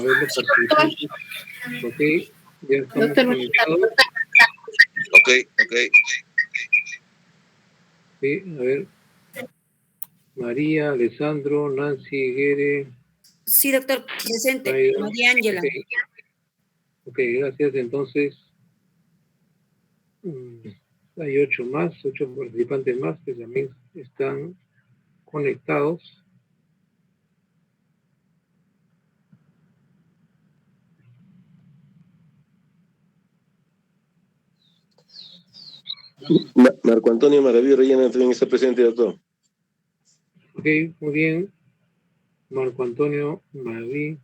a ver los participantes. Ok, ya estamos conectados. Ok. Sí, a ver. María, Alessandro, Nancy, Guere. Sí, doctor, presente. Aida. María Ángela. Ok, gracias. Entonces, hay 8 participantes más que también están conectados. Marco Antonio Maraví Rellena también está presente, doctor. Ok, muy bien. Marco Antonio Maraví.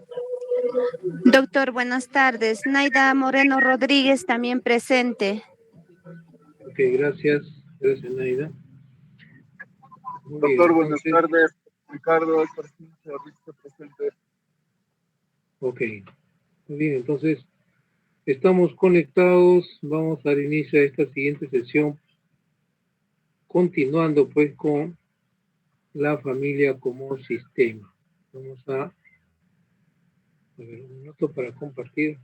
Doctor, buenas tardes. Naida Moreno Rodríguez también presente. Ok, gracias. Gracias, Naida. Muy doctor, bien, buenas tardes. Ricardo, presente. Ok, muy bien. Entonces, estamos conectados. Vamos a dar inicio a esta siguiente sesión. Continuando, pues, con la familia como sistema. Vamos a ver un minuto para compartir.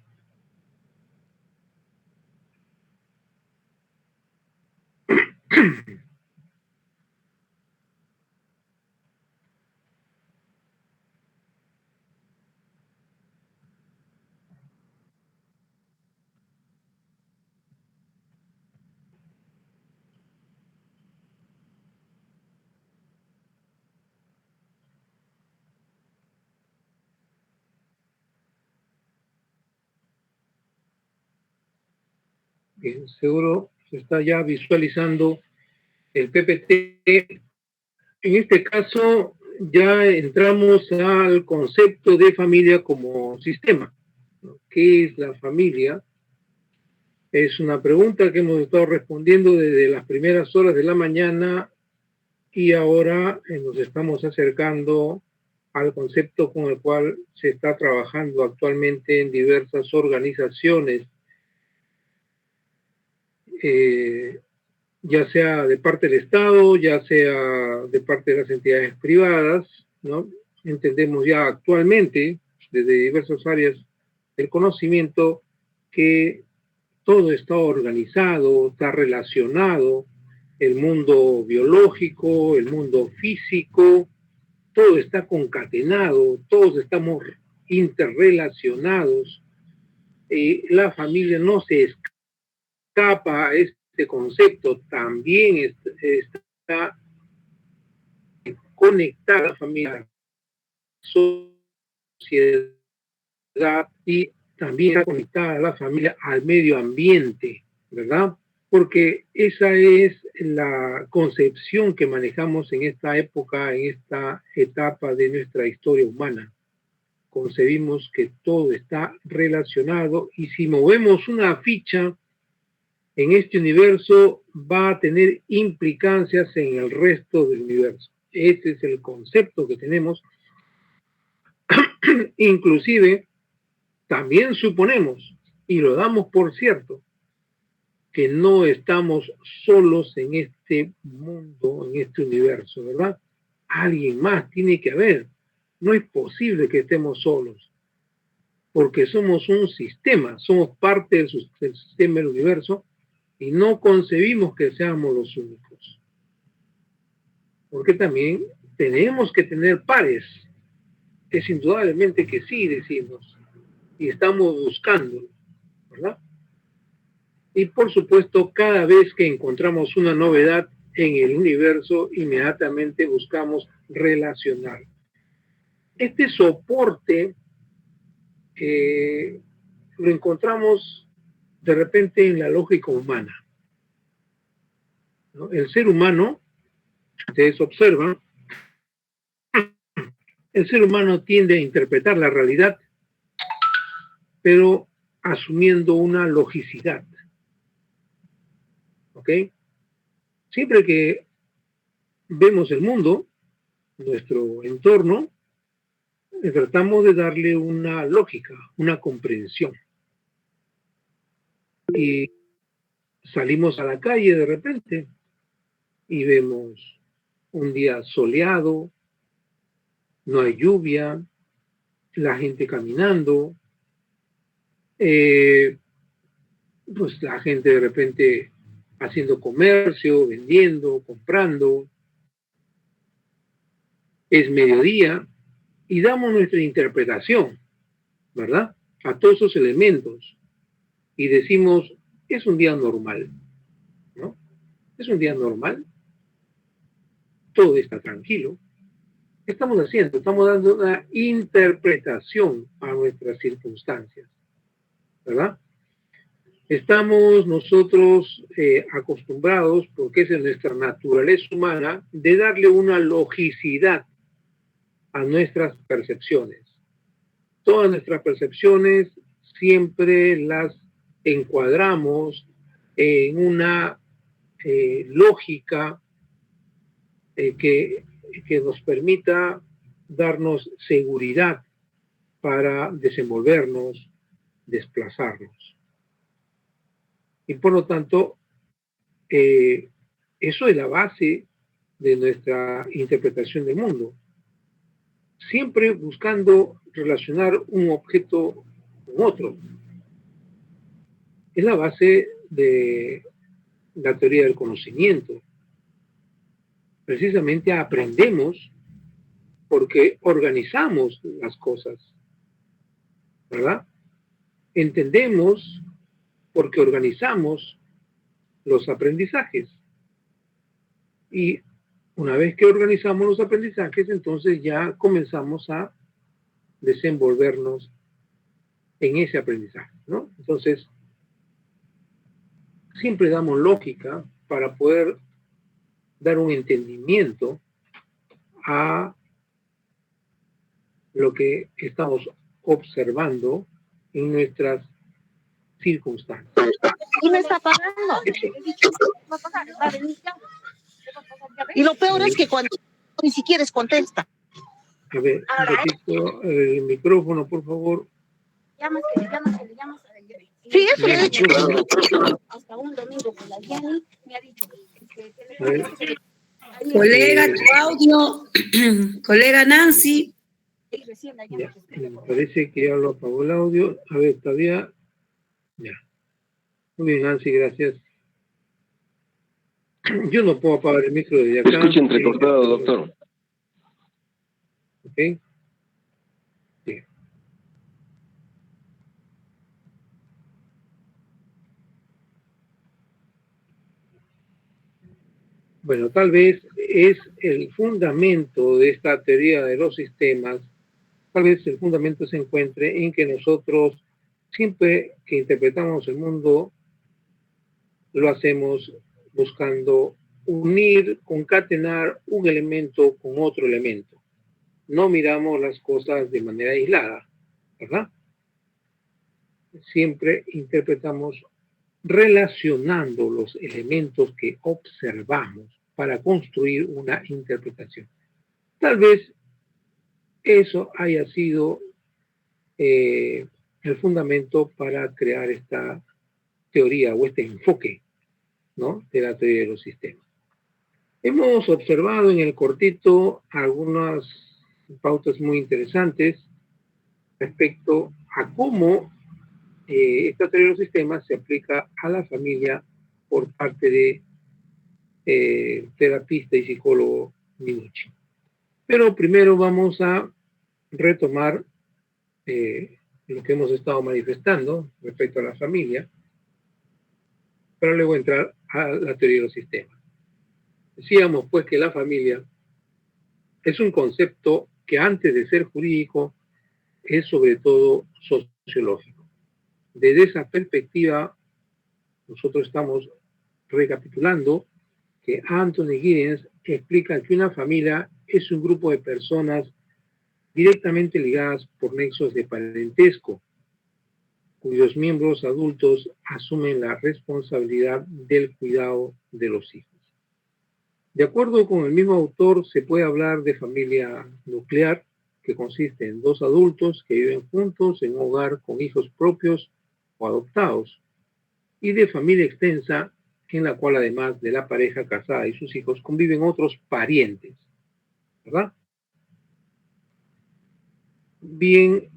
Bien, seguro se está ya visualizando el PPT. En este caso, ya entramos al concepto de familia como sistema, ¿no? ¿Qué es la familia? Es una pregunta que hemos estado respondiendo desde las primeras horas de la mañana y ahora nos estamos acercando al concepto con el cual se está trabajando actualmente en diversas organizaciones, ya sea de parte del Estado, ya sea de parte de las entidades privadas, ¿no? Entendemos ya actualmente, desde diversas áreas del conocimiento, que todo está organizado, está relacionado, el mundo biológico, el mundo físico, todo está concatenado, todos estamos interrelacionados. La familia no se escapa a este concepto, también está conectada a la familia, sociedad y también está conectada a la familia al medio ambiente, ¿verdad? Porque esa es la concepción que manejamos en esta época, en esta etapa de nuestra historia humana. Concebimos que todo está relacionado y si movemos una ficha en este universo va a tener implicancias en el resto del universo. Ese es el concepto que tenemos. Inclusive, también suponemos, y lo damos por cierto, que no estamos solos en este mundo, en este universo, ¿verdad? Alguien más tiene que haber. No es posible que estemos solos, porque somos un sistema, somos parte del sistema del universo y no concebimos que seamos los únicos. Porque también tenemos que tener pares, es indudablemente que sí, decimos, y estamos buscando, ¿verdad? Y por supuesto, cada vez que encontramos una novedad en el universo, inmediatamente buscamos relacionar. Este soporte lo encontramos de repente en la lógica humana, ¿no? El ser humano, ustedes observan, el ser humano tiende a interpretar la realidad, pero asumiendo una logicidad. ¿Ok? Siempre que vemos el mundo, nuestro entorno, tratamos de darle una lógica, una comprensión. Y salimos a la calle de repente y vemos un día soleado, no hay lluvia, la gente caminando, pues la gente de repente haciendo comercio, vendiendo, comprando. Es mediodía y damos nuestra interpretación, ¿verdad? A todos esos elementos y decimos, es un día normal, ¿no? Es un día normal, todo está tranquilo. ¿Qué estamos haciendo? Estamos dando una interpretación a nuestras circunstancias, ¿verdad? Estamos nosotros acostumbrados, porque esa es nuestra naturaleza humana, de darle una logicidad a nuestras percepciones. Todas nuestras percepciones siempre las encuadramos en una lógica que nos permita darnos seguridad para desenvolvernos, desplazarnos. Y por lo tanto, eso es la base de nuestra interpretación del mundo. Siempre buscando relacionar un objeto con otro. Es la base de la teoría del conocimiento. Precisamente aprendemos porque organizamos las cosas, ¿verdad? Entendemos porque organizamos los aprendizajes. Y una vez que organizamos los aprendizajes, entonces ya comenzamos a desenvolvernos en ese aprendizaje, ¿no? Entonces, siempre damos lógica para poder dar un entendimiento a lo que estamos observando en nuestras circunstancias. Y me está pagando. Y lo peor es que cuando ni siquiera contesta. A ver, un ratito, el micrófono, por favor. Llámasele. Sí, eso le he dicho. Hasta un domingo con la Jenny me ha dicho. Colega, tu audio. Colega Nancy. Ya, me parece que ya lo apagó el audio. A ver, todavía. Ya. Muy bien, Nancy, gracias. Yo no puedo apagar el micro desde acá. Escucha entrecortado, doctor. ¿Ok? Sí. Bueno, tal vez es el fundamento de esta teoría de los sistemas, tal vez el fundamento se encuentre en que nosotros, siempre que interpretamos el mundo, lo hacemos buscando unir, concatenar un elemento con otro elemento. No miramos las cosas de manera aislada, ¿verdad? Siempre interpretamos relacionando los elementos que observamos para construir una interpretación. Tal vez eso haya sido el fundamento para crear esta teoría o este enfoque, ¿no?, de la teoría de los sistemas. Hemos observado en el cortito algunas pautas muy interesantes respecto a cómo esta teoría de los sistemas se aplica a la familia por parte de terapista y psicólogo Minucci. Pero primero vamos a retomar lo que hemos estado manifestando respecto a la familia, para luego entrar a la teoría de los sistemas. Decíamos pues que la familia es un concepto que antes de ser jurídico es sobre todo sociológico. Desde esa perspectiva, nosotros estamos recapitulando que Anthony Giddens explica que una familia es un grupo de personas directamente ligadas por nexos de parentesco, cuyos miembros adultos asumen la responsabilidad del cuidado de los hijos. De acuerdo con el mismo autor, se puede hablar de familia nuclear, que consiste en dos adultos que viven juntos en un hogar con hijos propios o adoptados, y de familia extensa, en la cual además de la pareja casada y sus hijos conviven otros parientes, ¿verdad? bien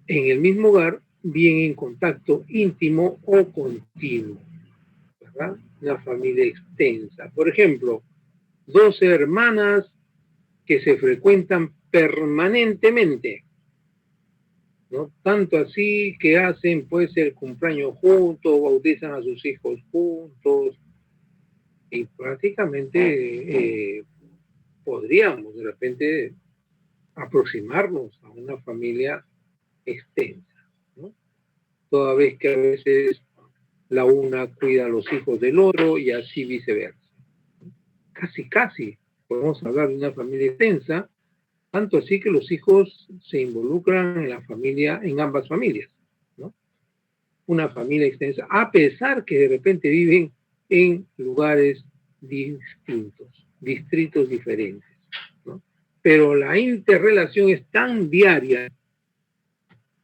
en el mismo hogar, bien en contacto íntimo o continuo, ¿verdad? Una familia extensa. Por ejemplo, 12 hermanas que se frecuentan permanentemente, ¿no? Tanto así que hacen pues el cumpleaños juntos, bautizan a sus hijos juntos y prácticamente podríamos de repente aproximarnos a una familia extensa, ¿no? Toda vez que a veces la una cuida a los hijos del otro y así viceversa. Casi podemos hablar de una familia extensa, tanto así que los hijos se involucran en la familia, en ambas familias, ¿no? Una familia extensa, a pesar que de repente viven en lugares distintos, distritos diferentes, ¿no? Pero la interrelación es tan diaria,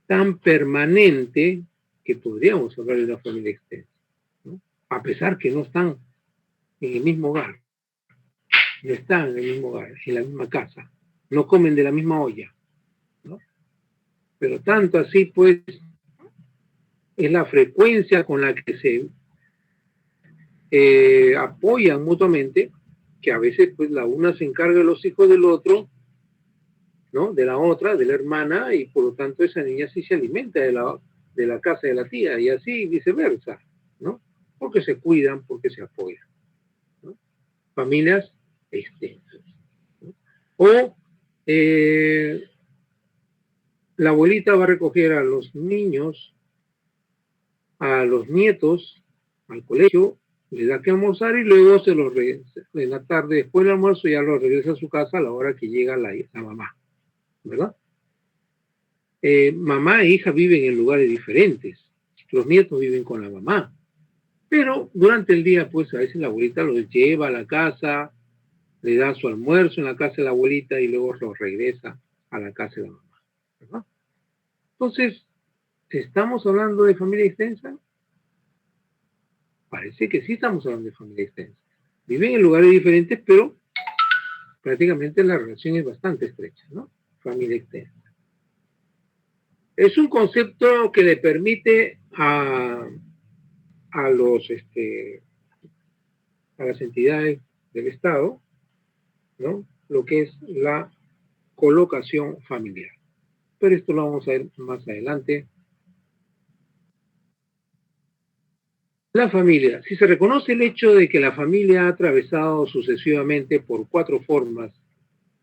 tan permanente, que podríamos hablar de una familia extensa, ¿no? A pesar que no están en el mismo hogar, no están en el mismo hogar, en la misma casa, no comen de la misma olla, ¿no? Pero tanto así, pues, es la frecuencia con la que se apoyan mutuamente, que a veces, pues, la una se encarga de los hijos del otro, ¿no? De la otra, de la hermana, y por lo tanto esa niña sí se alimenta de la casa de la tía, y así viceversa, ¿no? Porque se cuidan, porque se apoyan, ¿no? Familias extensas, ¿no? O la abuelita va a recoger a los niños, a los nietos, al colegio, les da que almorzar y luego se los regresa. En la tarde, después del almuerzo, ya los regresa a su casa a la hora que llega la mamá, ¿verdad? Mamá e hija viven en lugares diferentes. Los nietos viven con la mamá. Pero durante el día, pues a veces la abuelita los lleva a la casa, le da su almuerzo en la casa de la abuelita y luego los regresa a la casa de la mamá, ¿verdad? Entonces, ¿estamos hablando de familia extensa? Parece que sí estamos hablando de familia extensa. Viven en lugares diferentes, pero prácticamente la relación es bastante estrecha, ¿no? Familia extensa. Es un concepto que le permite a las entidades del Estado, ¿no? Lo que es la colocación familiar. Pero esto lo vamos a ver más adelante. La familia. Si se reconoce el hecho de que la familia ha atravesado sucesivamente por 4 formas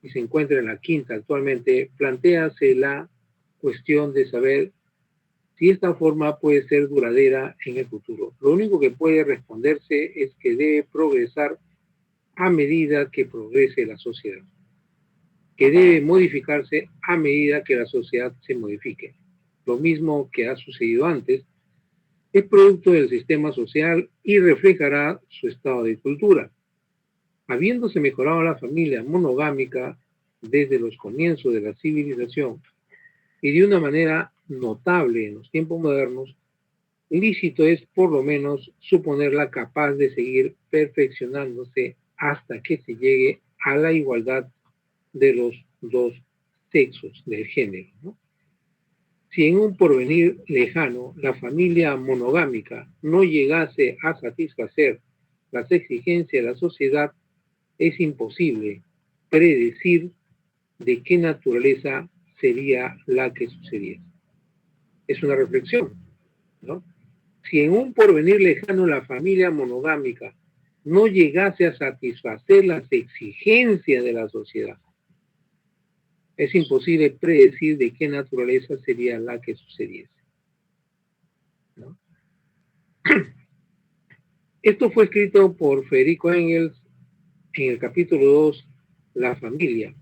y se encuentra en la quinta actualmente, plantéase la cuestión de saber si esta forma puede ser duradera en el futuro. Lo único que puede responderse es que debe progresar a medida que progrese la sociedad, que debe modificarse a medida que la sociedad se modifique. Lo mismo que ha sucedido antes, es producto del sistema social y reflejará su estado de cultura. Habiéndose mejorado la familia monogámica desde los comienzos de la civilización y de una manera notable en los tiempos modernos, lícito es por lo menos suponerla capaz de seguir perfeccionándose hasta que se llegue a la igualdad de los dos sexos del género, ¿no? Si en un porvenir lejano la familia monogámica no llegase a satisfacer las exigencias de la sociedad, es imposible predecir de qué naturaleza sería la que sucediese. Es una reflexión, ¿no? Si en un porvenir lejano la familia monogámica no llegase a satisfacer las exigencias de la sociedad, es imposible predecir de qué naturaleza sería la que sucediese, ¿no? Esto fue escrito por Federico Engels en el capítulo 2, La familia,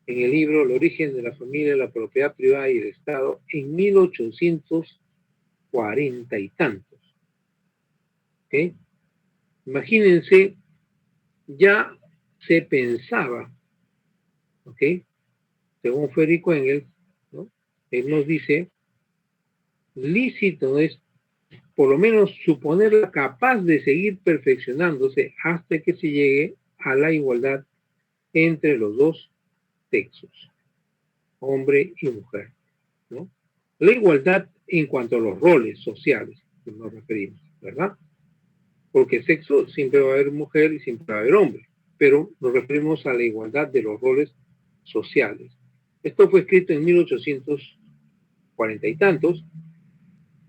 en el libro El origen de la familia, la propiedad privada y el Estado, en 1840 y tantos. ¿Okay? Imagínense, ya se pensaba, ¿ok? Según Federico Engels, ¿no? Él nos dice, lícito es por lo menos suponerla capaz de seguir perfeccionándose hasta que se llegue a la igualdad entre los dos sexos. hombre y mujer, ¿no? La igualdad en cuanto a los roles sociales que nos referimos, ¿verdad? Porque sexo siempre va a haber mujer y siempre va a haber hombre, pero nos referimos a la igualdad de los roles sociales. Esto fue escrito en 1840 y tantos,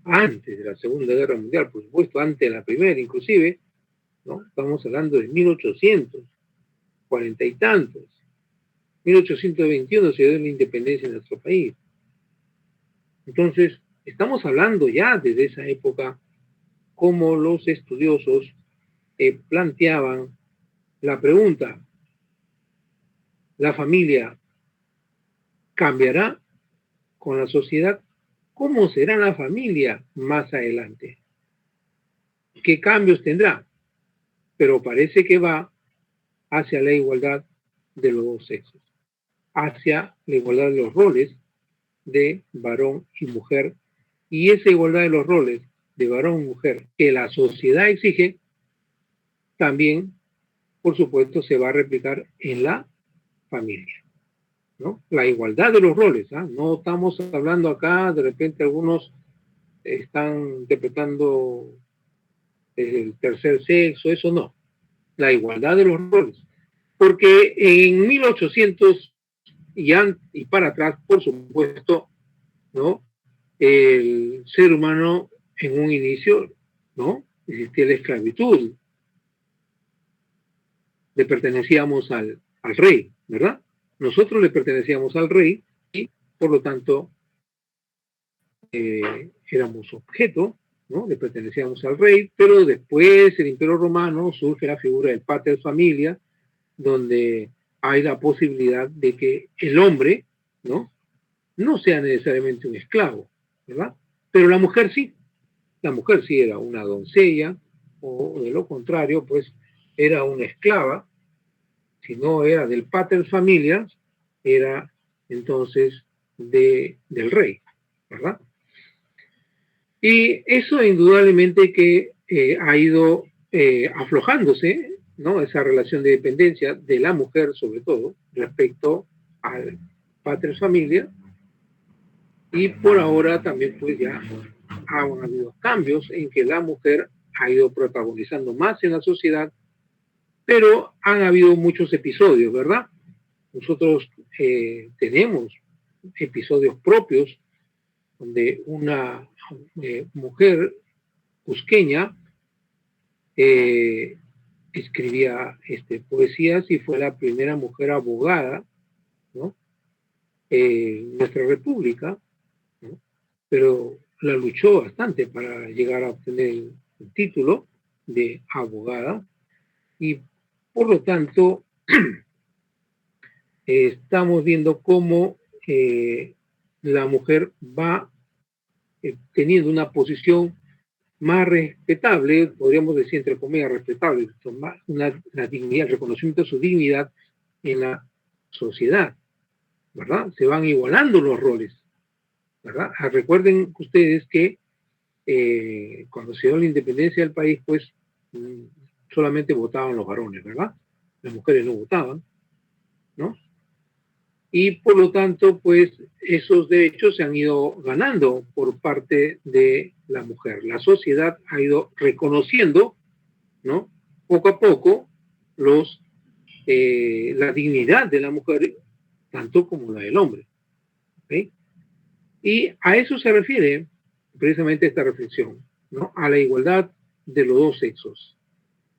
antes de la Segunda Guerra Mundial, por supuesto, antes de la Primera inclusive, ¿no? Estamos hablando de 1840 y tantos. 1821 se dio la independencia de nuestro país. Entonces, estamos hablando ya desde esa época cómo los estudiosos planteaban la pregunta: ¿la familia cambiará con la sociedad? ¿Cómo será la familia más adelante? ¿Qué cambios tendrá? Pero parece que va hacia la igualdad de los dos sexos, hacia la igualdad de los roles de varón y mujer, y esa igualdad de los roles de varón y mujer que la sociedad exige, también, por supuesto, se va a replicar en la familia, ¿no? La igualdad de los roles, ¿ah? No estamos hablando acá, de repente algunos están interpretando el tercer sexo, eso no. La igualdad de los roles. Porque en 1800 y para atrás, por supuesto, ¿no? El ser humano en un inicio, ¿no? Existía la esclavitud. Le pertenecíamos al rey, ¿verdad? Nosotros le pertenecíamos al rey y, por lo tanto, éramos objeto, ¿no? Le pertenecíamos al rey, pero después el Imperio Romano surge la figura del pater familia, donde hay la posibilidad de que el hombre, ¿no? No sea necesariamente un esclavo, ¿verdad? Pero la mujer sí era una doncella, o de lo contrario, pues era una esclava. Si no era del pater familias, era entonces del rey, ¿verdad? Y eso indudablemente que ha ido aflojándose, ¿no? Esa relación de dependencia de la mujer, sobre todo, respecto al pater familia. Y por ahora también pues ya han habido cambios en que la mujer ha ido protagonizando más en la sociedad, pero han habido muchos episodios, ¿verdad? Nosotros tenemos episodios propios donde una mujer cusqueña escribía poesías y fue la primera mujer abogada, ¿no? En nuestra república, ¿no? Pero la luchó bastante para llegar a obtener el título de abogada y por lo tanto estamos viendo cómo la mujer va teniendo una posición más respetable, podríamos decir entre comillas respetable, una dignidad, el reconocimiento de su dignidad en la sociedad, ¿verdad? Se van igualando los roles, ¿verdad? Recuerden ustedes que cuando se dio la independencia del país, pues solamente votaban los varones, ¿verdad? Las mujeres no votaban, ¿no? Y por lo tanto, pues esos derechos se han ido ganando por parte de la mujer. La sociedad ha ido reconociendo, ¿no? Poco a poco la dignidad de la mujer, tanto como la del hombre. ¿Okay? Y a eso se refiere precisamente esta reflexión, ¿no? A la igualdad de los dos sexos.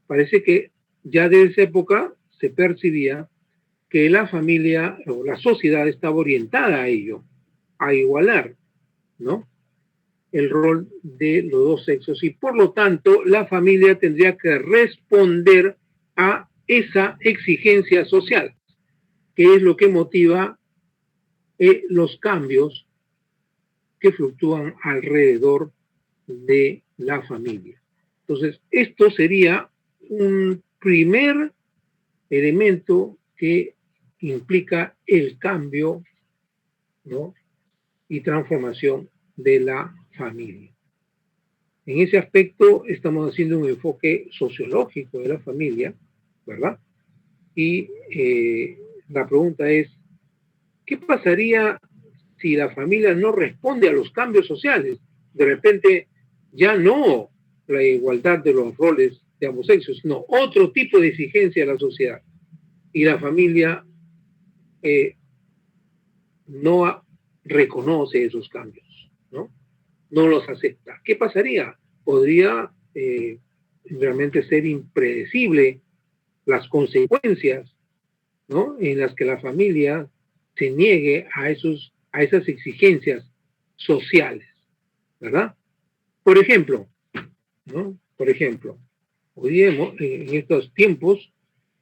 Parece que ya desde esa época se percibía que la familia o la sociedad estaba orientada a ello, a igualar, ¿no? El rol de los dos sexos y por lo tanto la familia tendría que responder a esa exigencia social, que es lo que motiva los cambios que fluctúan alrededor de la familia. Entonces, esto sería un primer elemento que implica el cambio, ¿no? Y transformación de la familia. En ese aspecto estamos haciendo un enfoque sociológico de la familia, ¿verdad? Y la pregunta es, ¿Qué pasaría si la familia no responde a los cambios sociales? De repente ya no la igualdad de los roles de ambos sexos, sino otro tipo de exigencia de la sociedad. Y la familia no reconoce esos cambios, ¿no? No los acepta. ¿Qué pasaría? Podría realmente ser impredecible las consecuencias, ¿no? En las que la familia se niegue a esas exigencias sociales, ¿verdad? Por ejemplo, ¿no? Por ejemplo, hoy en estos tiempos,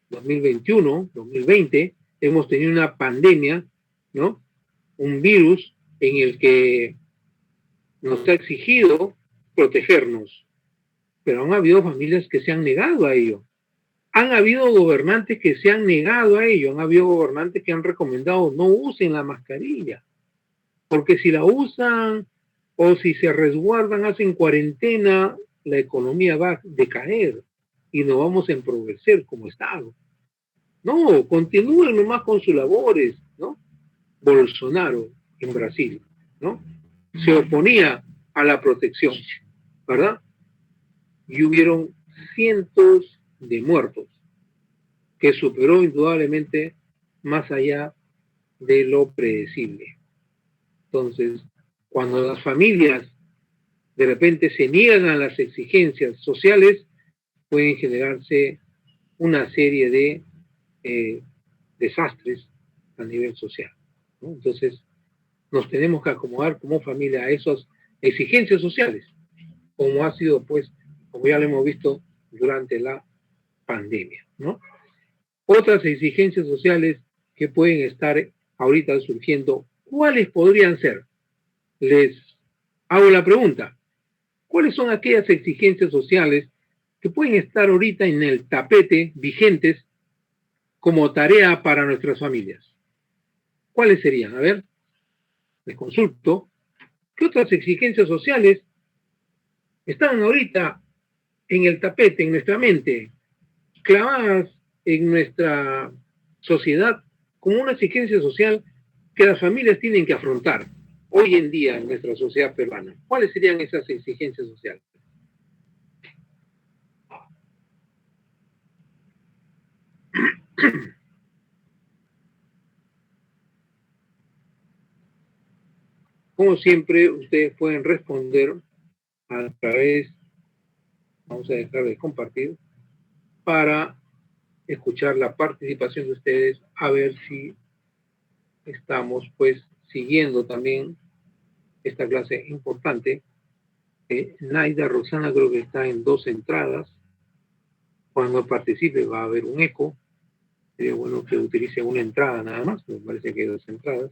2021, 2020, hemos tenido una pandemia, ¿no? Un virus en el que nos ha exigido protegernos, pero han habido familias que se han negado a ello. Han habido gobernantes que se han negado a ello, han habido gobernantes que han recomendado no usen la mascarilla, porque si la usan o si se resguardan, hacen cuarentena, la economía va a decaer y no vamos a empobrecer como Estado. No, continúen nomás con sus labores, ¿no? Bolsonaro en Brasil, ¿no? Se oponía a la protección, ¿verdad? Y hubieron cientos de muertos, que superó indudablemente más allá de lo predecible. Entonces, cuando las familias de repente se niegan a las exigencias sociales, pueden generarse una serie de desastres a nivel social, ¿no? Entonces, nos tenemos que acomodar como familia a esas exigencias sociales, como ha sido, pues, como ya lo hemos visto durante la pandemia, ¿no? Otras exigencias sociales que pueden estar ahorita surgiendo, ¿cuáles podrían ser? Les hago la pregunta. ¿Cuáles son aquellas exigencias sociales que pueden estar ahorita en el tapete vigentes como tarea para nuestras familias? ¿Cuáles serían? A ver, les consulto. ¿Qué otras exigencias sociales están ahorita en el tapete, en nuestra mente, clavadas en nuestra sociedad como una exigencia social que las familias tienen que afrontar hoy en día en nuestra sociedad peruana? ¿Cuáles serían esas exigencias sociales? Como siempre, ustedes pueden responder a través, vamos a dejar de compartir, para escuchar la participación de ustedes, a ver si estamos pues siguiendo también esta clase importante. Naida Rosana creo que está en 2 entradas. Cuando participe va a haber un eco. Sería bueno que utilice una entrada nada más, me parece que hay 2 entradas.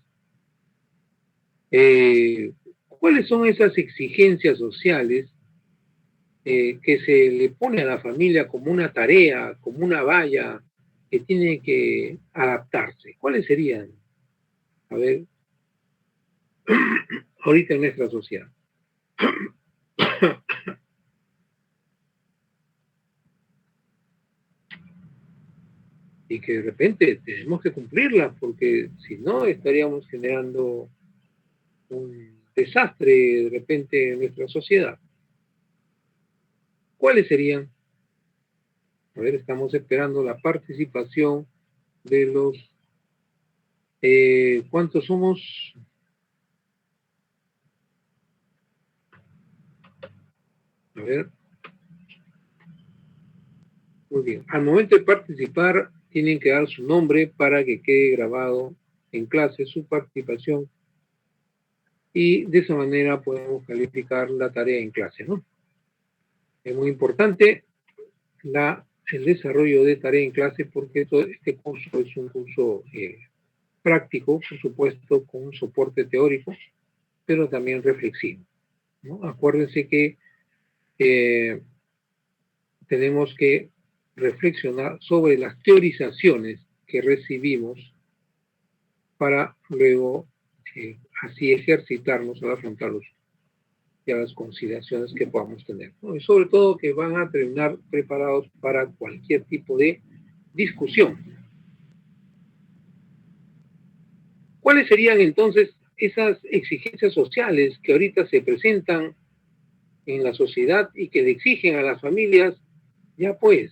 ¿Cuáles son esas exigencias sociales que se le pone a la familia como una tarea, como una valla que tiene que adaptarse? ¿Cuáles serían? A ver, ahorita en nuestra sociedad. Y que de repente tenemos que cumplirlas, porque si no estaríamos generando un desastre de repente en nuestra sociedad. ¿Cuáles serían? A ver, estamos esperando la participación de los... ¿cuántos somos? A ver. Muy bien. Al momento de participar, tienen que dar su nombre para que quede grabado en clase su participación. Y de esa manera podemos calificar la tarea en clase, ¿no? Es muy importante el desarrollo de tarea en clase porque este curso es un curso práctico, por supuesto, con un soporte teórico, pero también reflexivo, ¿no? Acuérdense que tenemos que reflexionar sobre las teorizaciones que recibimos para luego así ejercitarnos al afrontarlos y a las consideraciones que podamos tener, ¿no? Y sobre todo que van a terminar preparados para cualquier tipo de discusión. ¿Cuáles serían entonces esas exigencias sociales que ahorita se presentan en la sociedad y que le exigen a las familias? Ya pues,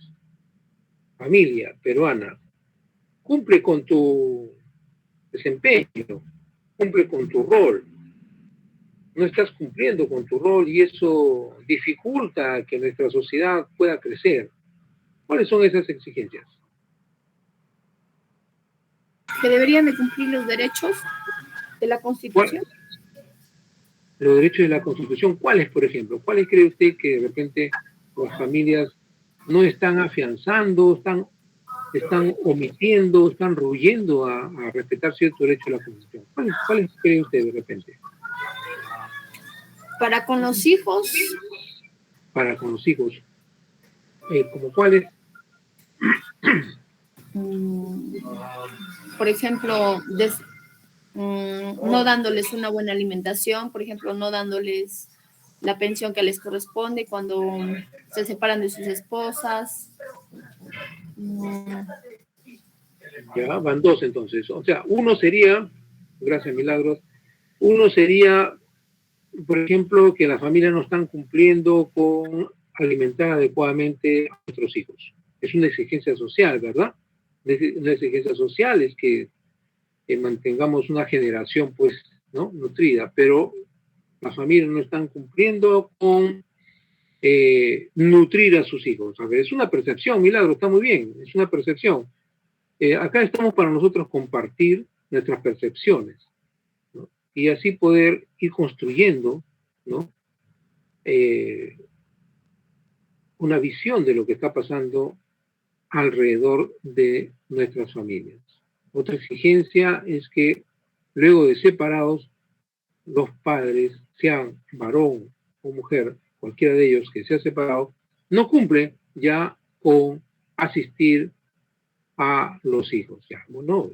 familia peruana, cumple con tu desempeño, cumple con tu rol. No estás cumpliendo con tu rol y eso dificulta que nuestra sociedad pueda crecer. ¿Cuáles son esas exigencias? Que deberían de cumplir los derechos de la Constitución. Los derechos de la Constitución, ¿cuáles, por ejemplo? ¿Cuáles cree usted que de repente las familias no están afianzando, están omitiendo, están rehuyendo a respetar ciertos derechos de la Constitución? ¿Cuáles cree usted de repente? Para con los hijos. Para con los hijos. ¿Como cuáles? Por ejemplo, no dándoles una buena alimentación, por ejemplo, no dándoles la pensión que les corresponde cuando se separan de sus esposas. Ya, van dos entonces. O sea, uno sería, gracias Milagros, uno sería, por ejemplo, que las familias no están cumpliendo con alimentar adecuadamente a nuestros hijos. Es una exigencia social, ¿verdad? Una exigencia social es que mantengamos una generación, pues, ¿no? Nutrida, pero las familias no están cumpliendo con nutrir a sus hijos. A ver, es una percepción, Milagro, está muy bien, es una percepción. Acá estamos para nosotros compartir nuestras percepciones, ¿no? Y así poder ir construyendo, ¿no? Una visión de lo que está pasando alrededor de nuestras familias. Otra exigencia es que luego de separados, los padres, sean varón o mujer, cualquiera de ellos que sea separado, no cumple ya con asistir a los hijos. Ya, no, no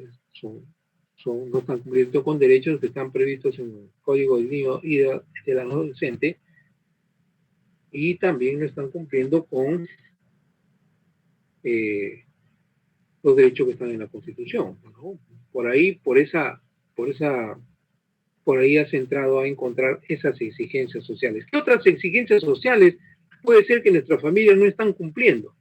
están cumpliendo con derechos que están previstos en el Código del Niño y del Adolescente, y también no están cumpliendo con los derechos que están en la Constitución, ¿no? Por ahí has entrado a encontrar esas exigencias sociales. ¿Qué otras exigencias sociales puede ser que nuestras familias no están cumpliendo?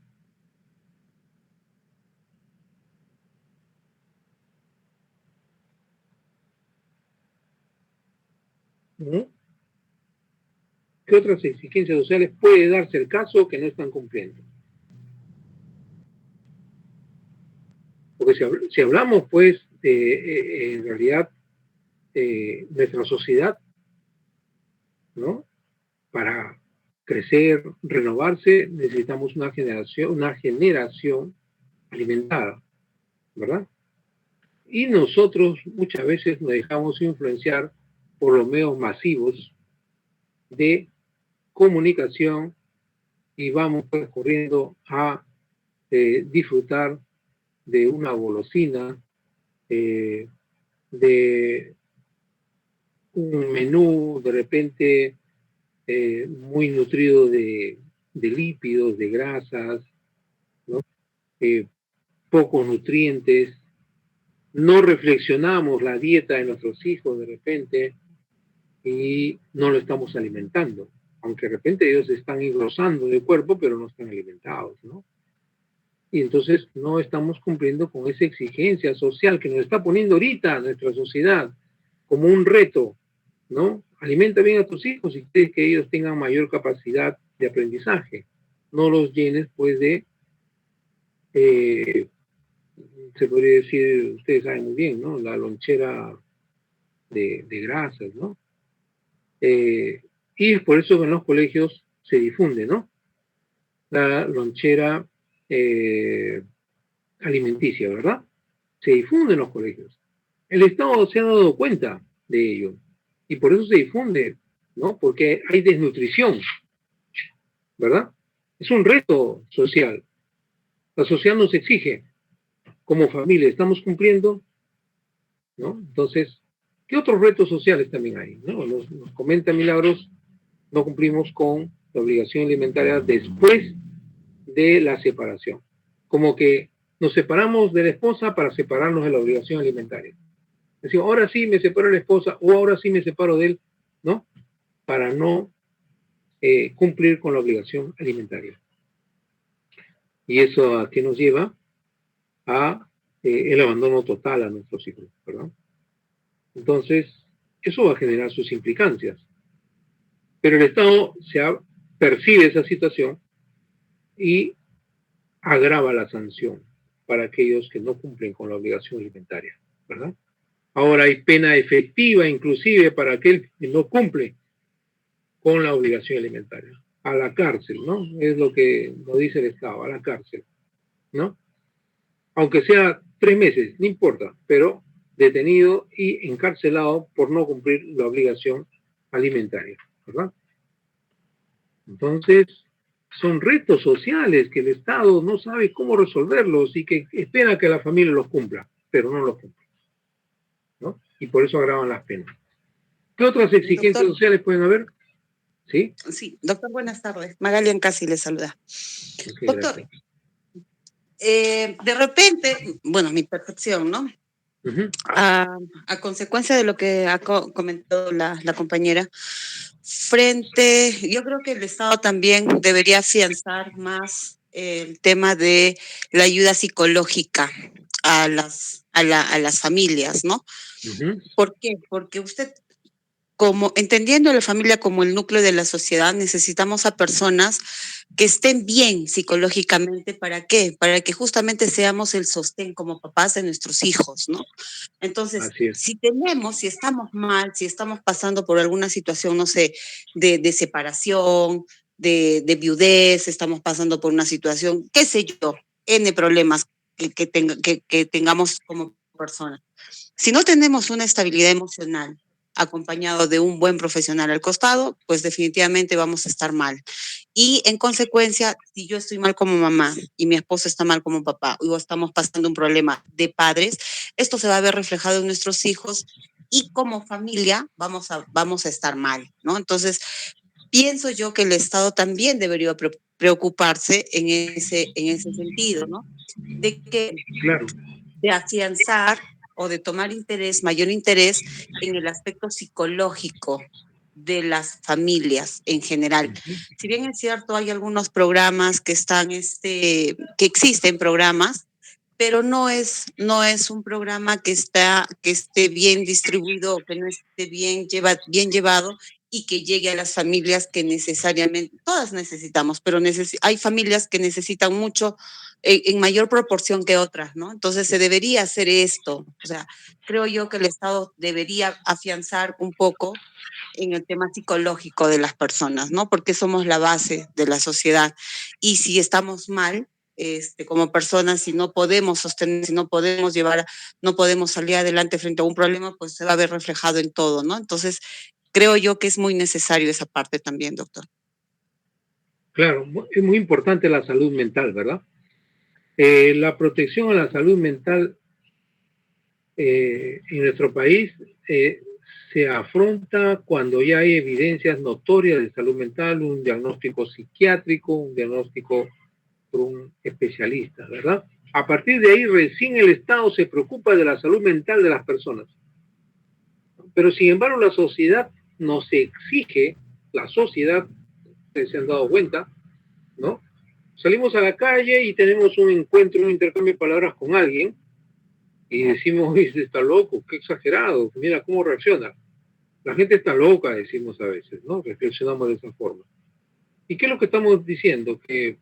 ¿No? ¿Qué otras exigencias sociales puede darse el caso que no están cumpliendo? Porque si hablamos, pues, en realidad, nuestra sociedad, ¿no? Para crecer, renovarse, necesitamos una generación alimentada, ¿verdad? Y nosotros muchas veces nos dejamos influenciar por los medios masivos de comunicación y vamos pues corriendo a disfrutar de una golosina, de un menú de repente muy nutrido de lípidos, de grasas, ¿no? Pocos nutrientes. No reflexionamos la dieta de nuestros hijos de repente y no lo estamos alimentando, aunque de repente ellos están engrosando de cuerpo, pero no están alimentados, ¿no? Y entonces no estamos cumpliendo con esa exigencia social que nos está poniendo ahorita nuestra sociedad como un reto, ¿no? Alimenta bien a tus hijos y quieres que ellos tengan mayor capacidad de aprendizaje. No los llenes, pues, de, se podría decir, ustedes saben muy bien, ¿no? La lonchera de grasas, ¿no? Y es por eso que en los colegios se difunde, ¿no? La lonchera alimenticia, ¿verdad? Se difunde en los colegios. El Estado se ha dado cuenta de ello y por eso se difunde, ¿no? Porque hay desnutrición, ¿verdad? Es un reto social. La sociedad nos exige, como familia, ¿estamos cumpliendo? ¿No? Entonces, ¿qué otros retos sociales también hay? ¿No? Nos comenta Milagros, no cumplimos con la obligación alimentaria después de la separación. Como que nos separamos de la esposa para separarnos de la obligación alimentaria. decir, ahora sí me separo de la esposa o ahora sí me separo de él, ¿no? Para no cumplir con la obligación alimentaria. Y eso a qué nos lleva a el abandono total a nuestros hijos, ¿verdad? Entonces, eso va a generar sus implicancias. Pero el Estado percibe esa situación y agrava la sanción para aquellos que no cumplen con la obligación alimentaria, ¿verdad? Ahora hay pena efectiva inclusive para aquel que no cumple con la obligación alimentaria. A la cárcel, ¿no? Es lo que nos dice el Estado, a la cárcel, ¿no? Aunque sea 3 meses, no importa, pero detenido y encarcelado por no cumplir la obligación alimentaria, ¿verdad? Entonces, son retos sociales que el Estado no sabe cómo resolverlos y que espera que la familia los cumpla, pero no los cumple, ¿no? Y por eso agravan las penas. ¿Qué otras exigencias sociales pueden haber? ¿Sí? Sí, doctor, buenas tardes. Magalian casi le saluda. Okay, doctor, de repente, bueno, mi percepción, ¿no? Uh-huh. A consecuencia de lo que ha comentado la compañera, yo creo que el Estado también debería afianzar más el tema de la ayuda psicológica a las familias, ¿no? Uh-huh. ¿Por qué? Porque usted, como entendiendo a la familia como el núcleo de la sociedad, necesitamos a personas que estén bien psicológicamente. ¿Para qué? Para que justamente seamos el sostén como papás de nuestros hijos, ¿no? Entonces, si estamos mal, si estamos pasando por alguna situación, no sé, de separación, de viudez, estamos pasando por una situación, qué sé yo, N problemas que tengamos como personas. Si no tenemos una estabilidad emocional acompañado de un buen profesional al costado, pues definitivamente vamos a estar mal. Y en consecuencia, si yo estoy mal como mamá y mi esposo está mal como papá, o estamos pasando un problema de padres, esto se va a ver reflejado en nuestros hijos y como familia vamos a estar mal, ¿no? Entonces, pienso yo que el Estado también debería preocuparse en ese sentido, ¿no? De afianzar o de tomar mayor interés en el aspecto psicológico de las familias en general. Si bien es cierto, hay algunos programas que existen programas, pero no es un programa que esté bien distribuido, que no esté bien llevado y que llegue a las familias que necesariamente, todas necesitamos, pero hay familias que necesitan mucho en mayor proporción que otras, ¿no? Entonces se debería hacer esto. O sea, creo yo que el Estado debería afianzar un poco en el tema psicológico de las personas, ¿no? Porque somos la base de la sociedad. Y si estamos mal, como personas, si no podemos sostener, si no podemos no podemos salir adelante frente a un problema, pues se va a ver reflejado en todo, ¿no? Entonces, creo yo que es muy necesario esa parte también, doctor. Claro, es muy importante la salud mental, ¿verdad? La protección a la salud mental en nuestro país se afronta cuando ya hay evidencias notorias de salud mental, un diagnóstico psiquiátrico, un diagnóstico por un especialista, ¿verdad? A partir de ahí recién el Estado se preocupa de la salud mental de las personas. Pero sin embargo la sociedad nos exige, la sociedad, ustedes se han dado cuenta, ¿no? Salimos a la calle y tenemos un encuentro, un intercambio de palabras con alguien y decimos, está loco, qué exagerado, mira cómo reacciona. La gente está loca, decimos a veces, ¿no? Reflexionamos de esa forma. ¿Y qué es lo que estamos diciendo? Que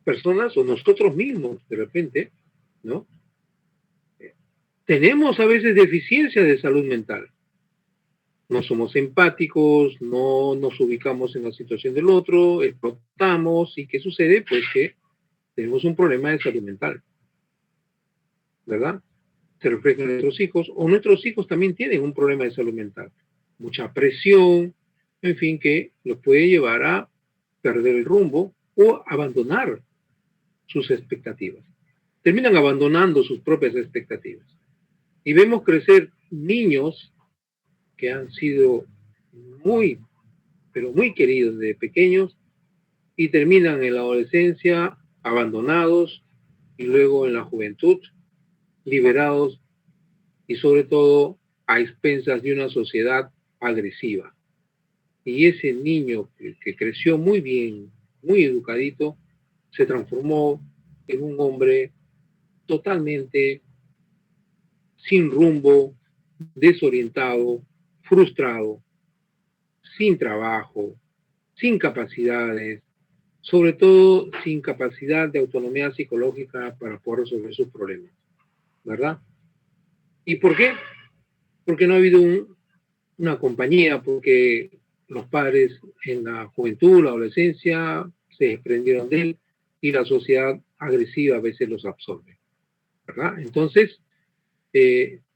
personas o nosotros mismos, de repente, ¿no? Tenemos a veces deficiencia de salud mental. No somos empáticos, no nos ubicamos en la situación del otro, explotamos. ¿Y qué sucede? Pues que tenemos un problema de salud mental, ¿verdad? Se refleja en nuestros hijos, o nuestros hijos también tienen un problema de salud mental. Mucha presión, en fin, que los puede llevar a perder el rumbo o abandonar sus expectativas. Terminan abandonando sus propias expectativas. Y vemos crecer niños que han sido muy, pero muy queridos desde pequeños y terminan en la adolescencia abandonados y luego en la juventud liberados y sobre todo a expensas de una sociedad agresiva. Y ese niño que creció muy bien, muy educadito, se transformó en un hombre totalmente sin rumbo, desorientado, frustrado, sin trabajo, sin capacidades, sobre todo sin capacidad de autonomía psicológica para poder resolver sus problemas, ¿verdad? ¿Y por qué? Porque no ha habido una compañía, porque los padres en la juventud, la adolescencia, se desprendieron de él y la sociedad agresiva a veces los absorbe, ¿verdad? Entonces,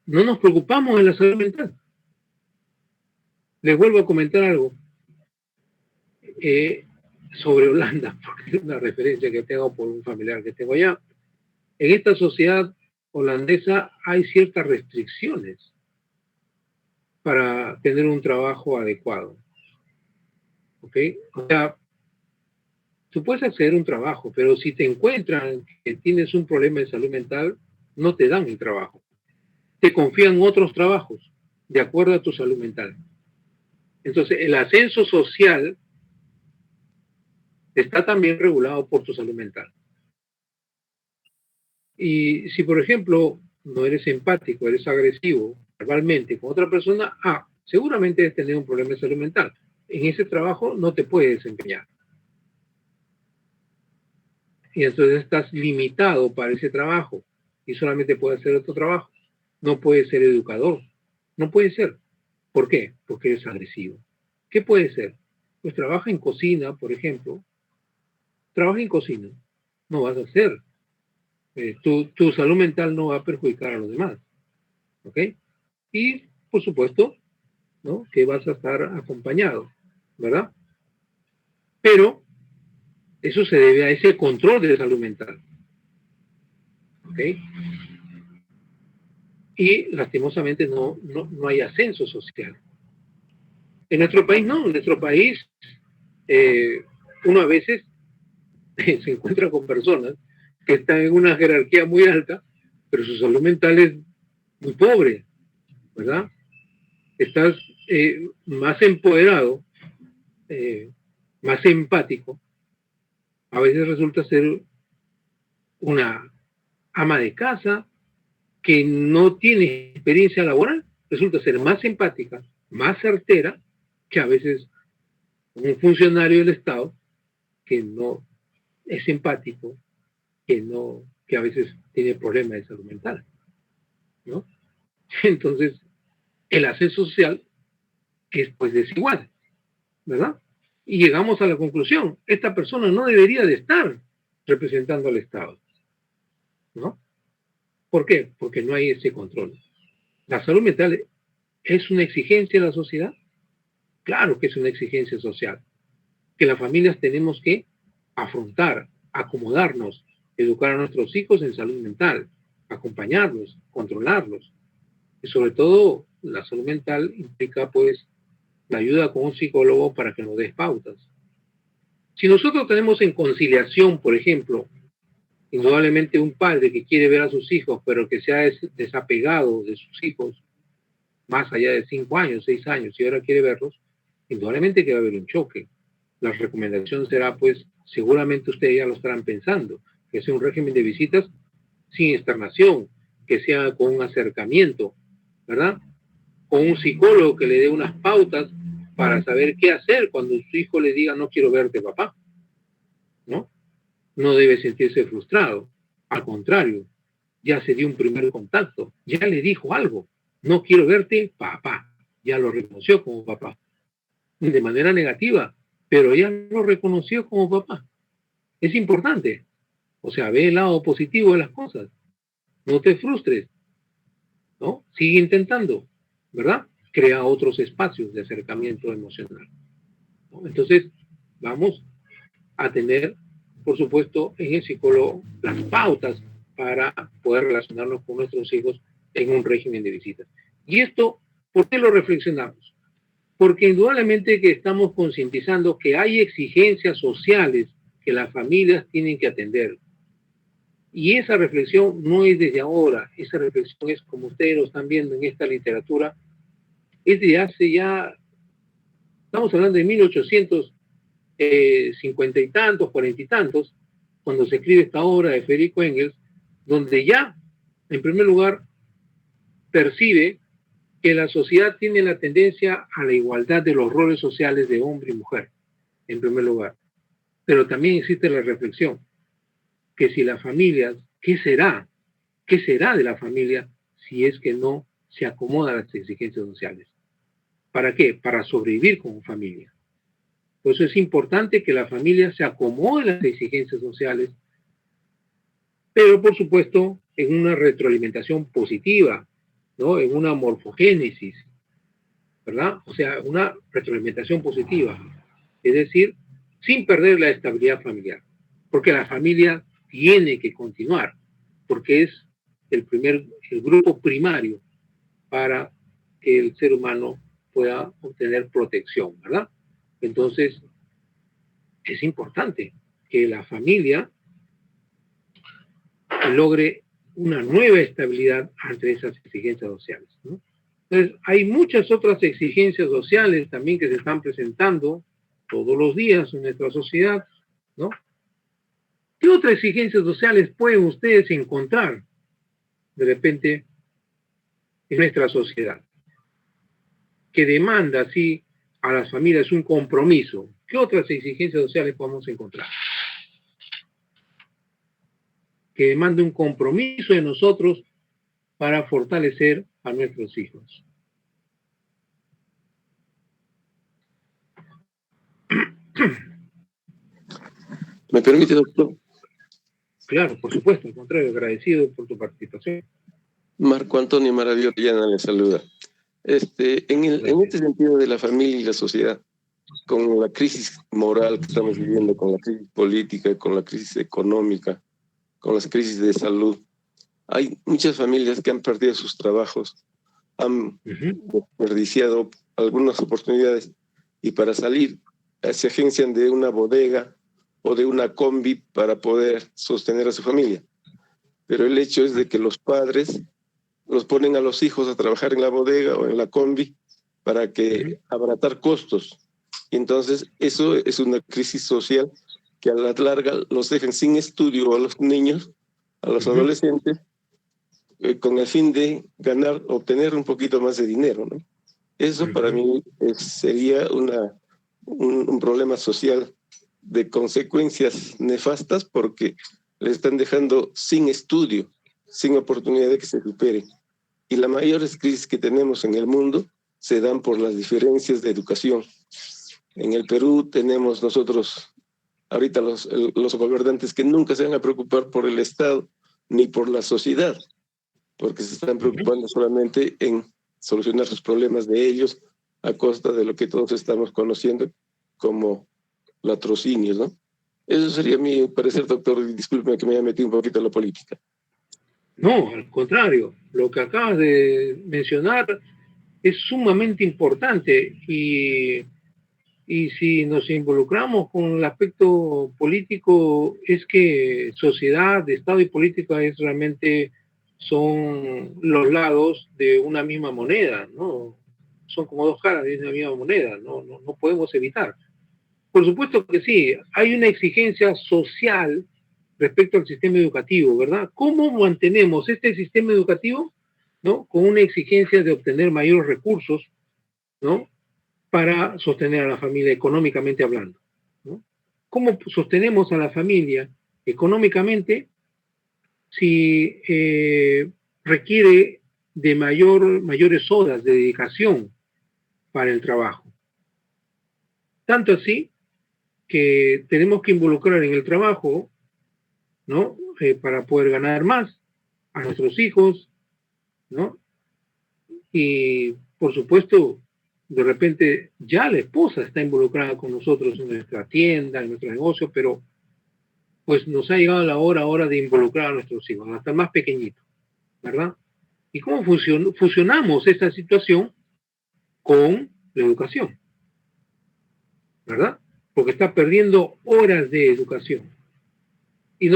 no nos preocupamos en la salud mental. Les vuelvo a comentar algo sobre Holanda, porque es una referencia que tengo por un familiar que tengo allá. En esta sociedad holandesa hay ciertas restricciones para tener un trabajo adecuado. ¿Ok? O sea, tú puedes acceder a un trabajo, pero si te encuentran que tienes un problema de salud mental, no te dan el trabajo. Te confían otros trabajos de acuerdo a tu salud mental. Entonces, el ascenso social está también regulado por tu salud mental. Y si, por ejemplo, no eres empático, eres agresivo verbalmente con otra persona, seguramente debes tener un problema de salud mental. En ese trabajo no te puedes desempeñar. Y entonces estás limitado para ese trabajo y solamente puedes hacer otro trabajo. No puedes ser educador. No puede ser. ¿Por qué? Porque eres agresivo. ¿Qué puede ser? Pues trabaja en cocina, por ejemplo. Trabaja en cocina. No vas a hacer. Tu salud mental no va a perjudicar a los demás. ¿Ok? Y, por supuesto, ¿no? Que vas a estar acompañado, ¿verdad? Pero eso se debe a ese control de salud mental. ¿Ok? Y lastimosamente no hay ascenso social. En nuestro país no, en nuestro país uno a veces se encuentra con personas que están en una jerarquía muy alta, pero su salud mental es muy pobre, ¿verdad? Estás más empoderado, más empático, a veces resulta ser una ama de casa que no tiene experiencia laboral, resulta ser más empática, más certera que a veces un funcionario del Estado que no es empático, que a veces tiene problemas de salud mental, ¿no? Entonces, el ascenso social es pues desigual, ¿verdad? Y llegamos a la conclusión, esta persona no debería de estar representando al Estado, ¿no? ¿Por qué? Porque no hay ese control. ¿La salud mental es una exigencia de la sociedad? Claro que es una exigencia social, que las familias tenemos que afrontar, acomodarnos, educar a nuestros hijos en salud mental, acompañarlos, controlarlos. Y sobre todo, la salud mental implica pues la ayuda con un psicólogo para que nos dé pautas. Si nosotros tenemos en conciliación, por ejemplo, indudablemente un padre que quiere ver a sus hijos, pero que se ha desapegado de sus hijos más allá de 5 años, 6 años, y ahora quiere verlos, indudablemente que va a haber un choque. La recomendación será, pues, seguramente ustedes ya lo estarán pensando, que sea un régimen de visitas sin externación, que sea con un acercamiento, ¿verdad? Con un psicólogo que le dé unas pautas para saber qué hacer cuando su hijo le diga no quiero verte, papá, ¿no? No debe sentirse frustrado, al contrario, ya se dio un primer contacto, ya le dijo algo, no quiero verte, papá, ya lo reconoció como papá, de manera negativa, pero ya lo reconoció como papá. Es importante, o sea, ve el lado positivo de las cosas, no te frustres, ¿no? Sigue intentando, ¿verdad? Crea otros espacios de acercamiento emocional, ¿no? Entonces, vamos a tener, por supuesto, en el psicólogo las pautas para poder relacionarnos con nuestros hijos en un régimen de visitas. Y esto, ¿por qué lo reflexionamos? Porque indudablemente que estamos concientizando que hay exigencias sociales que las familias tienen que atender. Y esa reflexión no es desde ahora, esa reflexión es, como ustedes lo están viendo en esta literatura, es de hace ya, estamos hablando de 1850 y tantos, 40 y tantos, cuando se escribe esta obra de Federico Engels, donde ya, en primer lugar, percibe que la sociedad tiene la tendencia a la igualdad de los roles sociales de hombre y mujer, en primer lugar. Pero también existe la reflexión que si la familia, ¿qué será? ¿Qué será de la familia si es que no se acomoda a las exigencias sociales? ¿Para qué? Para sobrevivir como familia. Por eso es importante que la familia se acomode a las exigencias sociales, pero por supuesto en una retroalimentación positiva, ¿no? En una morfogénesis, ¿verdad? O sea, una retroalimentación positiva. Es decir, sin perder la estabilidad familiar. Porque la familia tiene que continuar, porque es el grupo primario para que el ser humano pueda obtener protección, ¿verdad? Entonces, es importante que la familia logre una nueva estabilidad ante esas exigencias sociales, ¿no? Entonces, hay muchas otras exigencias sociales también que se están presentando todos los días en nuestra sociedad, ¿no? ¿Qué otras exigencias sociales pueden ustedes encontrar de repente en nuestra sociedad? Que demanda así a las familias un compromiso. ¿Qué otras exigencias sociales podemos encontrar? Que demanda un compromiso de nosotros para fortalecer a nuestros hijos. ¿Me permite, doctor? Claro, por supuesto, al contrario, agradecido por tu participación. Marco Antonio Maravillo Orellana le saluda. En este sentido de la familia y la sociedad, con la crisis moral que estamos viviendo, con la crisis política, con la crisis económica, con las crisis de salud, hay muchas familias que han perdido sus trabajos, han desperdiciado algunas oportunidades y para salir se agencian de una bodega o de una combi para poder sostener a su familia. Pero el hecho es de que los padres los ponen a los hijos a trabajar en la bodega o en la combi para que abaratar costos. Y entonces eso es una crisis social que a la larga los dejan sin estudio a los niños, a los adolescentes, con el fin de obtener un poquito más de dinero, ¿no? Eso para mí sería un problema social de consecuencias nefastas porque le están dejando sin estudio, sin oportunidad de que se supere. Y las mayores crisis que tenemos en el mundo se dan por las diferencias de educación. En el Perú tenemos nosotros ahorita los gobernantes que nunca se van a preocupar por el Estado ni por la sociedad, porque se están preocupando solamente en solucionar sus problemas de ellos a costa de lo que todos estamos conociendo como latrocinios, ¿no? Eso sería mi parecer, doctor, y discúlpeme que me haya metido un poquito en la política. No, al contrario, lo que acabas de mencionar es sumamente importante y si nos involucramos con el aspecto político, es que sociedad, Estado y política son los lados de una misma moneda, ¿no? Son como dos caras de una misma moneda, no podemos evitar. Por supuesto que sí, hay una exigencia social respecto al sistema educativo, ¿verdad? ¿Cómo mantenemos este sistema educativo, ¿no? Con una exigencia de obtener mayores recursos, ¿no? Para sostener a la familia económicamente hablando, ¿no? ¿Cómo sostenemos a la familia económicamente si requiere de mayores horas de dedicación para el trabajo? Tanto así que tenemos que involucrar en el trabajo, ¿no? Para poder ganar más a nuestros hijos, ¿no? Y por supuesto, de repente ya la esposa está involucrada con nosotros en nuestra tienda, en nuestro negocio, pero pues nos ha llegado la hora de involucrar a nuestros hijos, hasta el más pequeñito, ¿verdad? ¿Y cómo fusionamos esta situación con la educación? ¿Verdad? Porque está perdiendo horas de educación. Y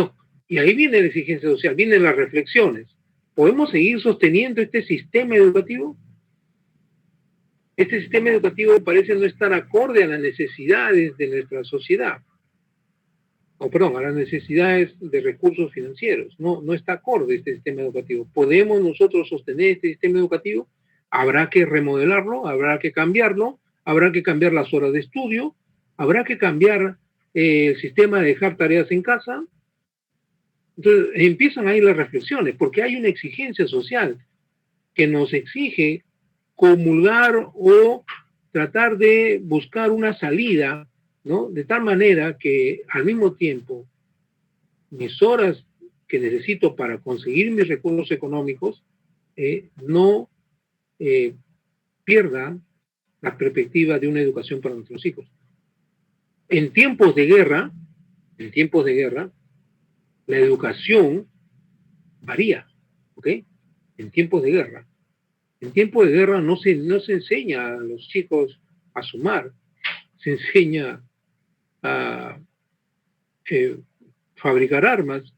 Y ahí viene la exigencia social, vienen las reflexiones. ¿Podemos seguir sosteniendo este sistema educativo? Este sistema educativo parece no estar acorde a las necesidades de nuestra sociedad. O perdón, a las necesidades de recursos financieros. No está acorde este sistema educativo. ¿Podemos nosotros sostener este sistema educativo? Habrá que remodelarlo, habrá que cambiarlo, habrá que cambiar las horas de estudio, habrá que cambiar el sistema de dejar tareas en casa. Entonces empiezan ahí las reflexiones, porque hay una exigencia social que nos exige comulgar o tratar de buscar una salida, ¿no? De tal manera que al mismo tiempo mis horas que necesito para conseguir mis recursos económicos no pierdan la perspectiva de una educación para nuestros hijos. En tiempos de guerra, la educación varía, ¿ok? En tiempos de guerra. En tiempos de guerra no se enseña a los chicos a sumar, se enseña a fabricar armas,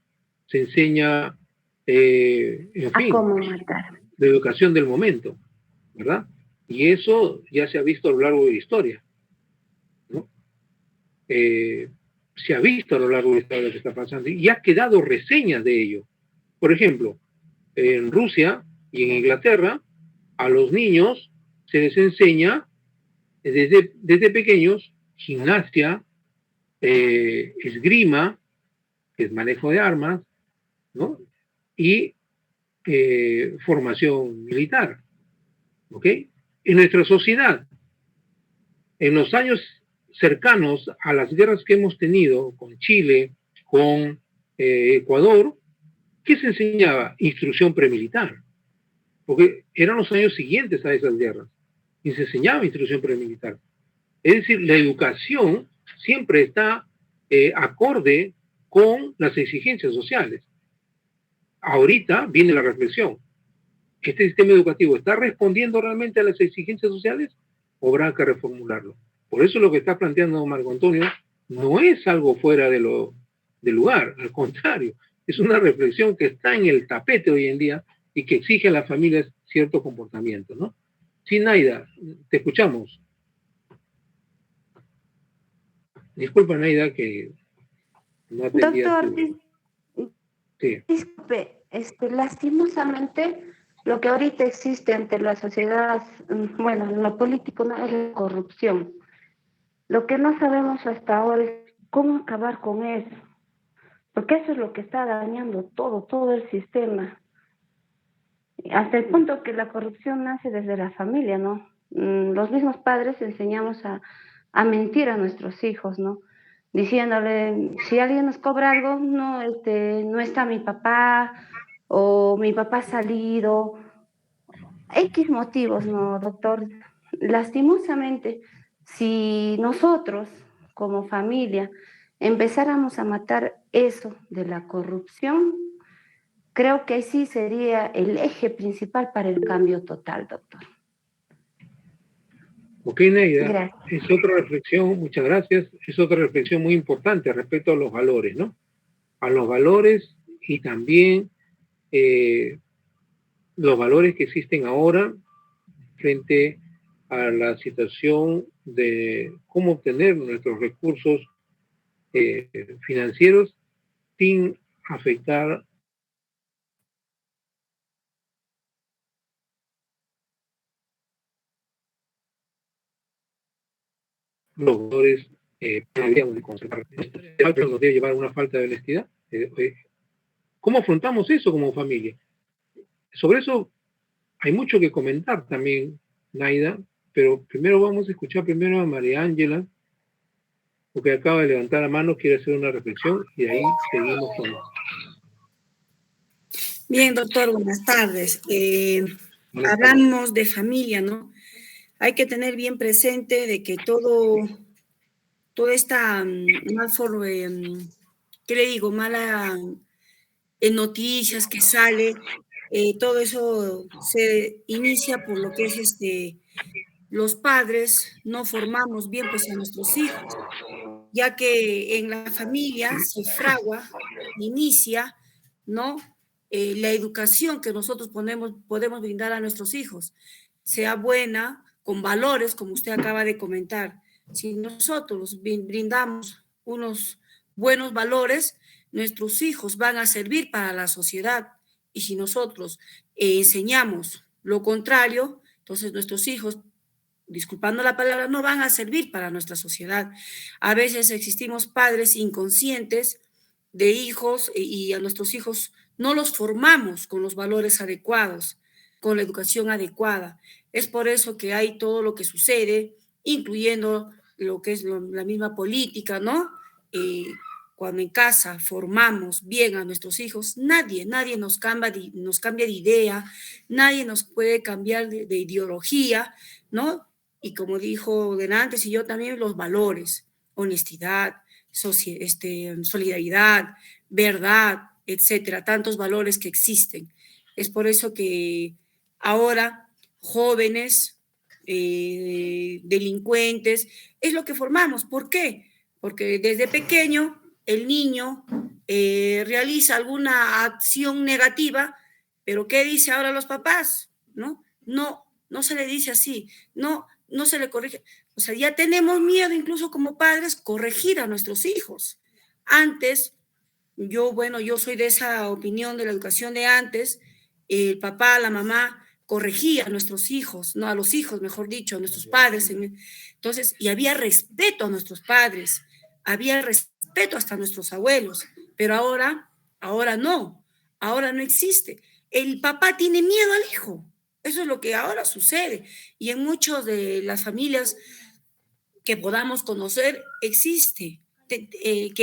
se enseña, en fin, cómo matar. la educación del momento, ¿verdad? Y eso ya se ha visto a lo largo de la historia, ¿no? Se ha visto a lo largo de la historia lo que está pasando y ha quedado reseñas de ello. Por ejemplo, en Rusia y en Inglaterra, a los niños se les enseña desde pequeños gimnasia, esgrima, que es manejo de armas, ¿no? Y formación militar, ¿ok? En nuestra sociedad, en los años cercanos a las guerras que hemos tenido con Chile, con Ecuador, ¿qué se enseñaba? Instrucción premilitar, porque eran los años siguientes a esas guerras, y se enseñaba instrucción premilitar. Es decir, la educación siempre está acorde con las exigencias sociales. Ahorita viene la reflexión. ¿Este sistema educativo está respondiendo realmente a las exigencias sociales o habrá que reformularlo? Por eso lo que está planteando Marco Antonio no es algo fuera del lugar, al contrario, es una reflexión que está en el tapete hoy en día y que exige a las familias cierto comportamiento, ¿no? Sí, Naida, te escuchamos. Disculpa, Naida, que no atendía. Doctor, Sí. disculpe, lastimosamente lo que ahorita existe ante la sociedad, bueno, en lo político no es la corrupción. Lo que no sabemos hasta ahora es cómo acabar con eso, porque eso es lo que está dañando todo el sistema. Hasta el punto que la corrupción nace desde la familia, ¿no? Los mismos padres enseñamos a mentir a nuestros hijos, ¿no? Diciéndole, si alguien nos cobra algo, no, no está mi papá, o mi papá ha salido. X motivos, ¿no, doctor? Lastimosamente, si nosotros, como familia, empezáramos a matar eso de la corrupción, creo que sí sería el eje principal para el cambio total, doctor. Ok, Neida, Gracias. es otra reflexión, muchas gracias, es otra reflexión muy importante respecto a los valores, ¿no? A los valores y también los valores que existen ahora frente a la situación de cómo obtener nuestros recursos financieros sin afectar los valores deberíamos de conservar. Nos debe llevar a una falta de honestidad. ¿Cómo afrontamos eso como familia? Sobre eso hay mucho que comentar también, Naida, pero primero vamos a escuchar primero a María Ángela, porque acaba de levantar la mano, quiere hacer una reflexión y de ahí seguimos con... Bien, doctor, buenas tardes. Hablamos de familia, ¿no? Hay que tener bien presente de que toda esta ¿qué le digo? Mala noticias que sale, todo eso se inicia por lo que es los padres no formamos bien pues a nuestros hijos. ya que en la familia se fragua, inicia, ¿no? La educación que nosotros podemos brindar a nuestros hijos, sea buena, con valores, como usted acaba de comentar. Si nosotros brindamos unos buenos valores, nuestros hijos van a servir para la sociedad. Y si nosotros enseñamos lo contrario, entonces nuestros hijos, disculpando la palabra, no van a servir para nuestra sociedad. A veces existimos padres inconscientes de hijos y a nuestros hijos no los formamos con los valores adecuados, con la educación adecuada. Es por eso que hay todo lo que sucede, incluyendo lo que es la misma política, ¿no? Cuando en casa formamos bien a nuestros hijos, nadie nos cambia de idea, nadie nos puede cambiar de ideología, ¿no? Y como dijo antes y yo también, los valores, honestidad, solidaridad, verdad, etcétera, tantos valores que existen. Es por eso que ahora jóvenes, delincuentes, es lo que formamos. ¿Por qué? Porque desde pequeño el niño realiza alguna acción negativa, pero ¿qué dice ahora los papás? No se le dice así, no se le corrige. O sea, ya tenemos miedo incluso como padres corregir a nuestros hijos. Antes, yo soy de esa opinión de la educación de antes, el papá, la mamá corregía a nuestros hijos, no a los hijos, mejor dicho, a nuestros padres. Entonces, y había respeto a nuestros padres, había respeto hasta a nuestros abuelos, pero ahora no existe. El papá tiene miedo al hijo. Eso es lo que ahora sucede. Y en muchas de las familias que podamos conocer existe que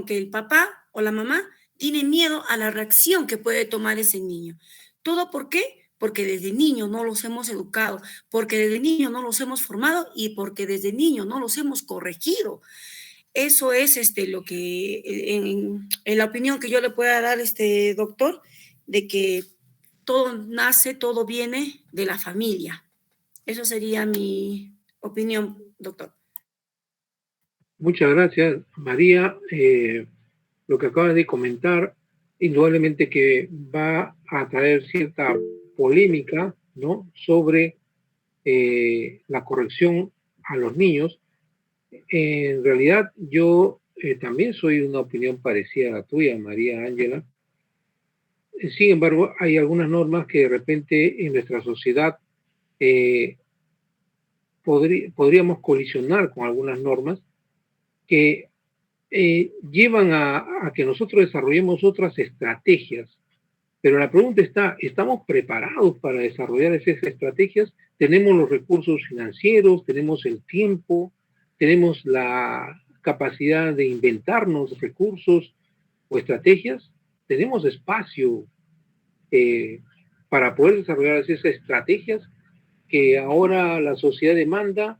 el papá o la mamá tiene miedo a la reacción que puede tomar ese niño. ¿Todo por qué? Porque desde niño no los hemos educado, porque desde niño no los hemos formado y porque desde niño no los hemos corregido. Eso es lo que, en la opinión que yo le pueda dar, doctor, de que todo viene de la familia. Eso sería mi opinión, doctor. Muchas gracias, María. Lo que acabas de comentar, indudablemente que va a traer cierta polémica, ¿no?, sobre la corrección a los niños. En realidad, yo también soy de una opinión parecida a la tuya, María Ángela. Sin embargo, hay algunas normas que de repente en nuestra sociedad podríamos colisionar con algunas normas que llevan a que nosotros desarrollemos otras estrategias. Pero la pregunta está, ¿estamos preparados para desarrollar esas estrategias? ¿Tenemos los recursos financieros? ¿Tenemos el tiempo? ¿Tenemos la capacidad de inventarnos recursos o estrategias? ¿Tenemos espacio para poder desarrollar esas estrategias que ahora la sociedad demanda?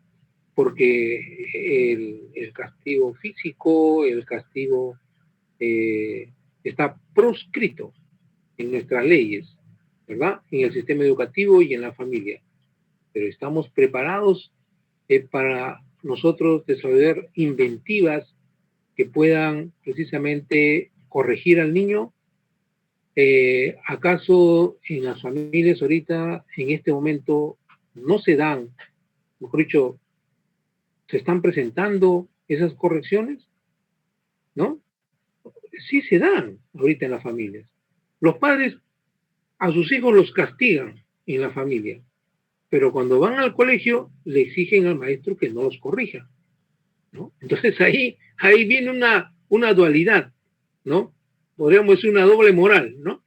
Porque el castigo físico, el castigo está proscrito en nuestras leyes, ¿verdad? En el sistema educativo y en la familia. Pero estamos preparados para nosotros desarrollar inventivas que puedan precisamente corregir al niño. ¿Acaso en las familias ahorita, en este momento, no se dan, mejor dicho, se están presentando esas correcciones? ¿No? Sí se dan ahorita en las familias. Los padres a sus hijos los castigan en la familia, pero cuando van al colegio le exigen al maestro que no los corrija, ¿no? Entonces ahí viene una dualidad, ¿no? Podríamos decir una doble moral, ¿no?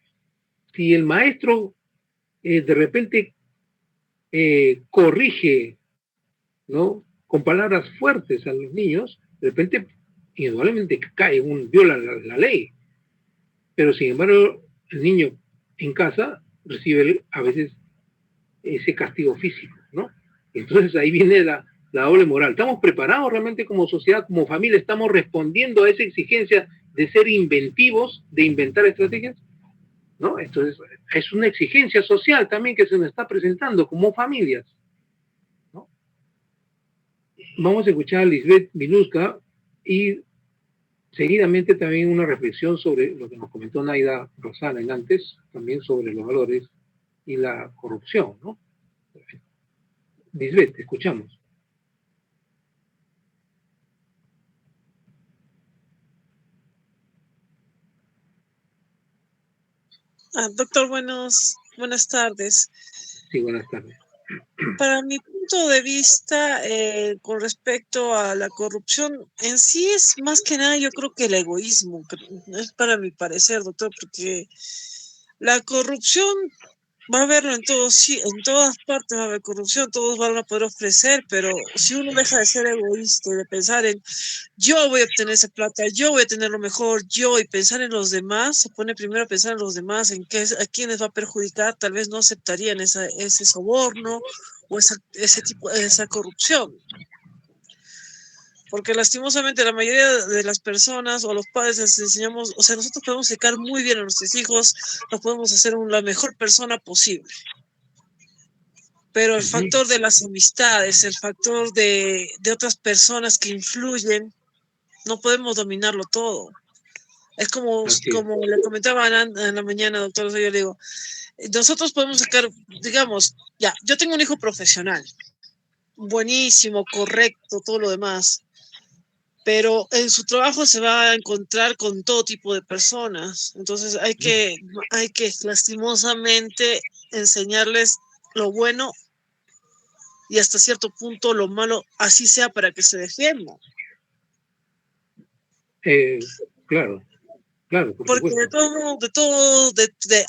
Si el maestro de repente corrige, ¿no?, con palabras fuertes a los niños, de repente indudablemente viola la ley. Pero sin embargo, el niño en casa recibe a veces ese castigo físico, ¿no? Entonces ahí viene la doble moral. ¿Estamos preparados realmente como sociedad, como familia? ¿Estamos respondiendo a esa exigencia de ser inventivos, de inventar estrategias? ¿No? Entonces es una exigencia social también que se nos está presentando como familias, ¿no? Vamos a escuchar a Lisbeth Minuska y seguidamente también una reflexión sobre lo que nos comentó Naida Rosales antes, también sobre los valores y la corrupción, ¿no? Lisbeth, te escuchamos. Doctor, buenas tardes. Sí, buenas tardes. Para mi punto de vista, con respecto a la corrupción, en sí es más que nada, yo creo que el egoísmo, es para mi parecer, doctor, porque la corrupción va a haberlo en todos, sí, en todas partes va a haber corrupción, todos van a poder ofrecer, pero si uno deja de ser egoísta y de pensar en yo voy a obtener esa plata, yo voy a tener lo mejor, yo, y pensar en los demás, se pone primero a pensar en los demás, en qué, a quiénes va a perjudicar, tal vez no aceptarían ese soborno o esa corrupción. Porque lastimosamente la mayoría de las personas o los padres les enseñamos, o sea, nosotros podemos educar muy bien a nuestros hijos, los podemos hacer la mejor persona posible. Pero el factor de las amistades, el factor de otras personas que influyen, no podemos dominarlo todo. Es como le comentaba en la mañana, doctor, yo le digo, nosotros podemos sacar, digamos, ya, yo tengo un hijo profesional, buenísimo, correcto, todo lo demás, pero en su trabajo se va a encontrar con todo tipo de personas. Entonces hay que lastimosamente enseñarles lo bueno y hasta cierto punto lo malo, así sea para que se defiendan. Claro, por porque supuesto.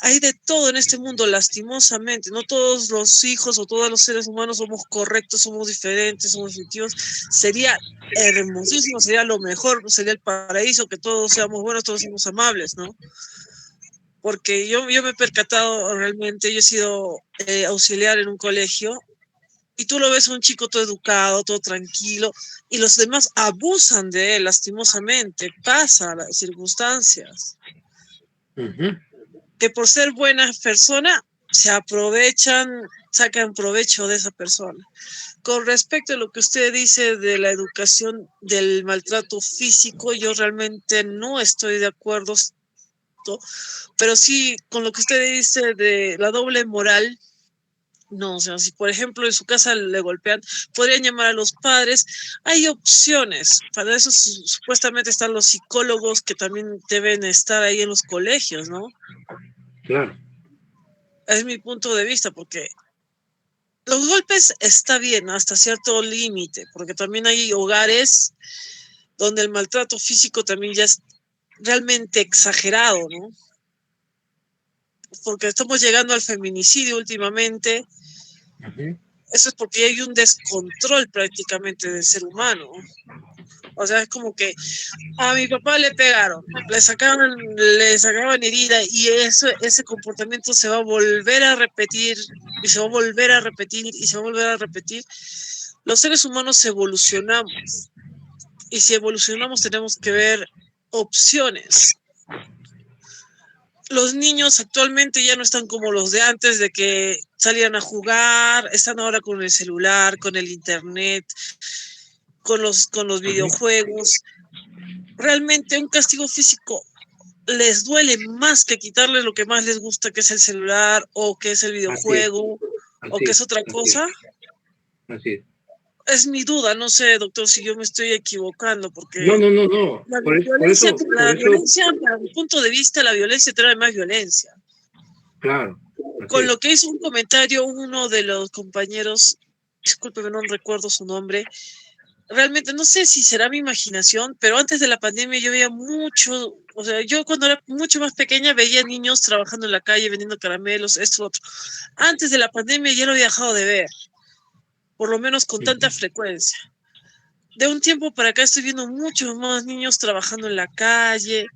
Hay de todo en este mundo, lastimosamente. No todos los hijos o todos los seres humanos somos correctos, somos diferentes, somos efectivos. Sería hermosísimo, sería lo mejor, sería el paraíso, que todos seamos buenos, todos seamos amables, ¿no? Porque yo me he percatado realmente, yo he sido auxiliar en un colegio, y tú lo ves a un chico todo educado, todo tranquilo, y los demás abusan de él, lastimosamente. Pasa las circunstancias. Que por ser buena persona se aprovechan, sacan provecho de esa persona. Con respecto a lo que usted dice de la educación del maltrato físico, yo realmente no estoy de acuerdo, pero sí con lo que usted dice de la doble moral. No, o sea, si por ejemplo en su casa le golpean, podrían llamar a los padres. Hay opciones. Para eso supuestamente están los psicólogos que también deben estar ahí en los colegios, ¿no? Claro. Es mi punto de vista, porque los golpes está bien hasta cierto límite, porque también hay hogares donde el maltrato físico también ya es realmente exagerado, ¿no? Porque estamos llegando al feminicidio últimamente. Eso es porque hay un descontrol prácticamente del ser humano. O sea, es como que a mi papá le pegaron, le sacaban herida, y ese comportamiento se va a volver a repetir, y se va a volver a repetir, y se va a volver a repetir. Los seres humanos evolucionamos, y si evolucionamos tenemos que ver opciones. Los niños actualmente ya no están como los de antes, de que salían a jugar, están ahora con el celular, con el internet, con los videojuegos. Realmente un castigo físico les duele más que quitarles lo que más les gusta, que es el celular, o que es el videojuego, o que es otra cosa. Así es. Es mi duda, no sé, doctor, si yo me estoy equivocando, porque No. la violencia, para mi punto de vista, la violencia trae más violencia. Claro. Con lo que hizo un comentario uno de los compañeros, discúlpeme, no recuerdo su nombre, realmente no sé si será mi imaginación, pero antes de la pandemia yo veía mucho, o sea, yo cuando era mucho más pequeña veía niños trabajando en la calle, vendiendo caramelos, esto, otro. Antes de la pandemia ya lo había dejado de ver, por lo menos con tanta frecuencia. De un tiempo para acá estoy viendo muchos más niños trabajando en la calle,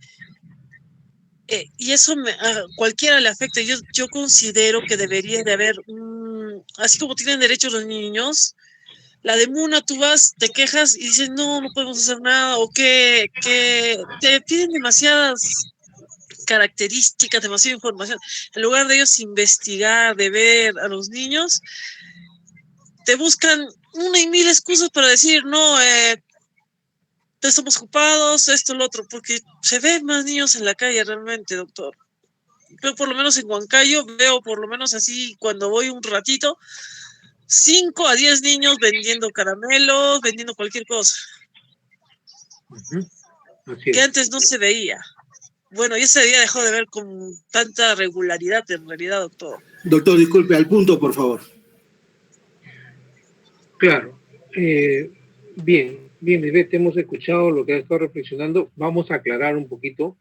y eso a cualquiera le afecta. Yo considero que debería de haber, así como tienen derechos los niños, la de Muna, tú vas, te quejas y dices, no podemos hacer nada, o que te piden demasiadas características, demasiada información. En lugar de ellos investigar, de ver a los niños, te buscan una y mil excusas para decir, no, estamos ocupados, esto, lo otro, porque se ven más niños en la calle realmente, doctor. Yo por lo menos en Huancayo veo por lo menos así, cuando voy un ratito, 5 a 10 niños vendiendo caramelos, vendiendo cualquier cosa. Así Que es. antes no se veía. Bueno, y ese día dejó de ver con tanta regularidad en realidad, doctor. Doctor, disculpe, al punto, por favor. Claro. Bien, Ivette, hemos escuchado lo que ha estado reflexionando. Vamos a aclarar un poquito.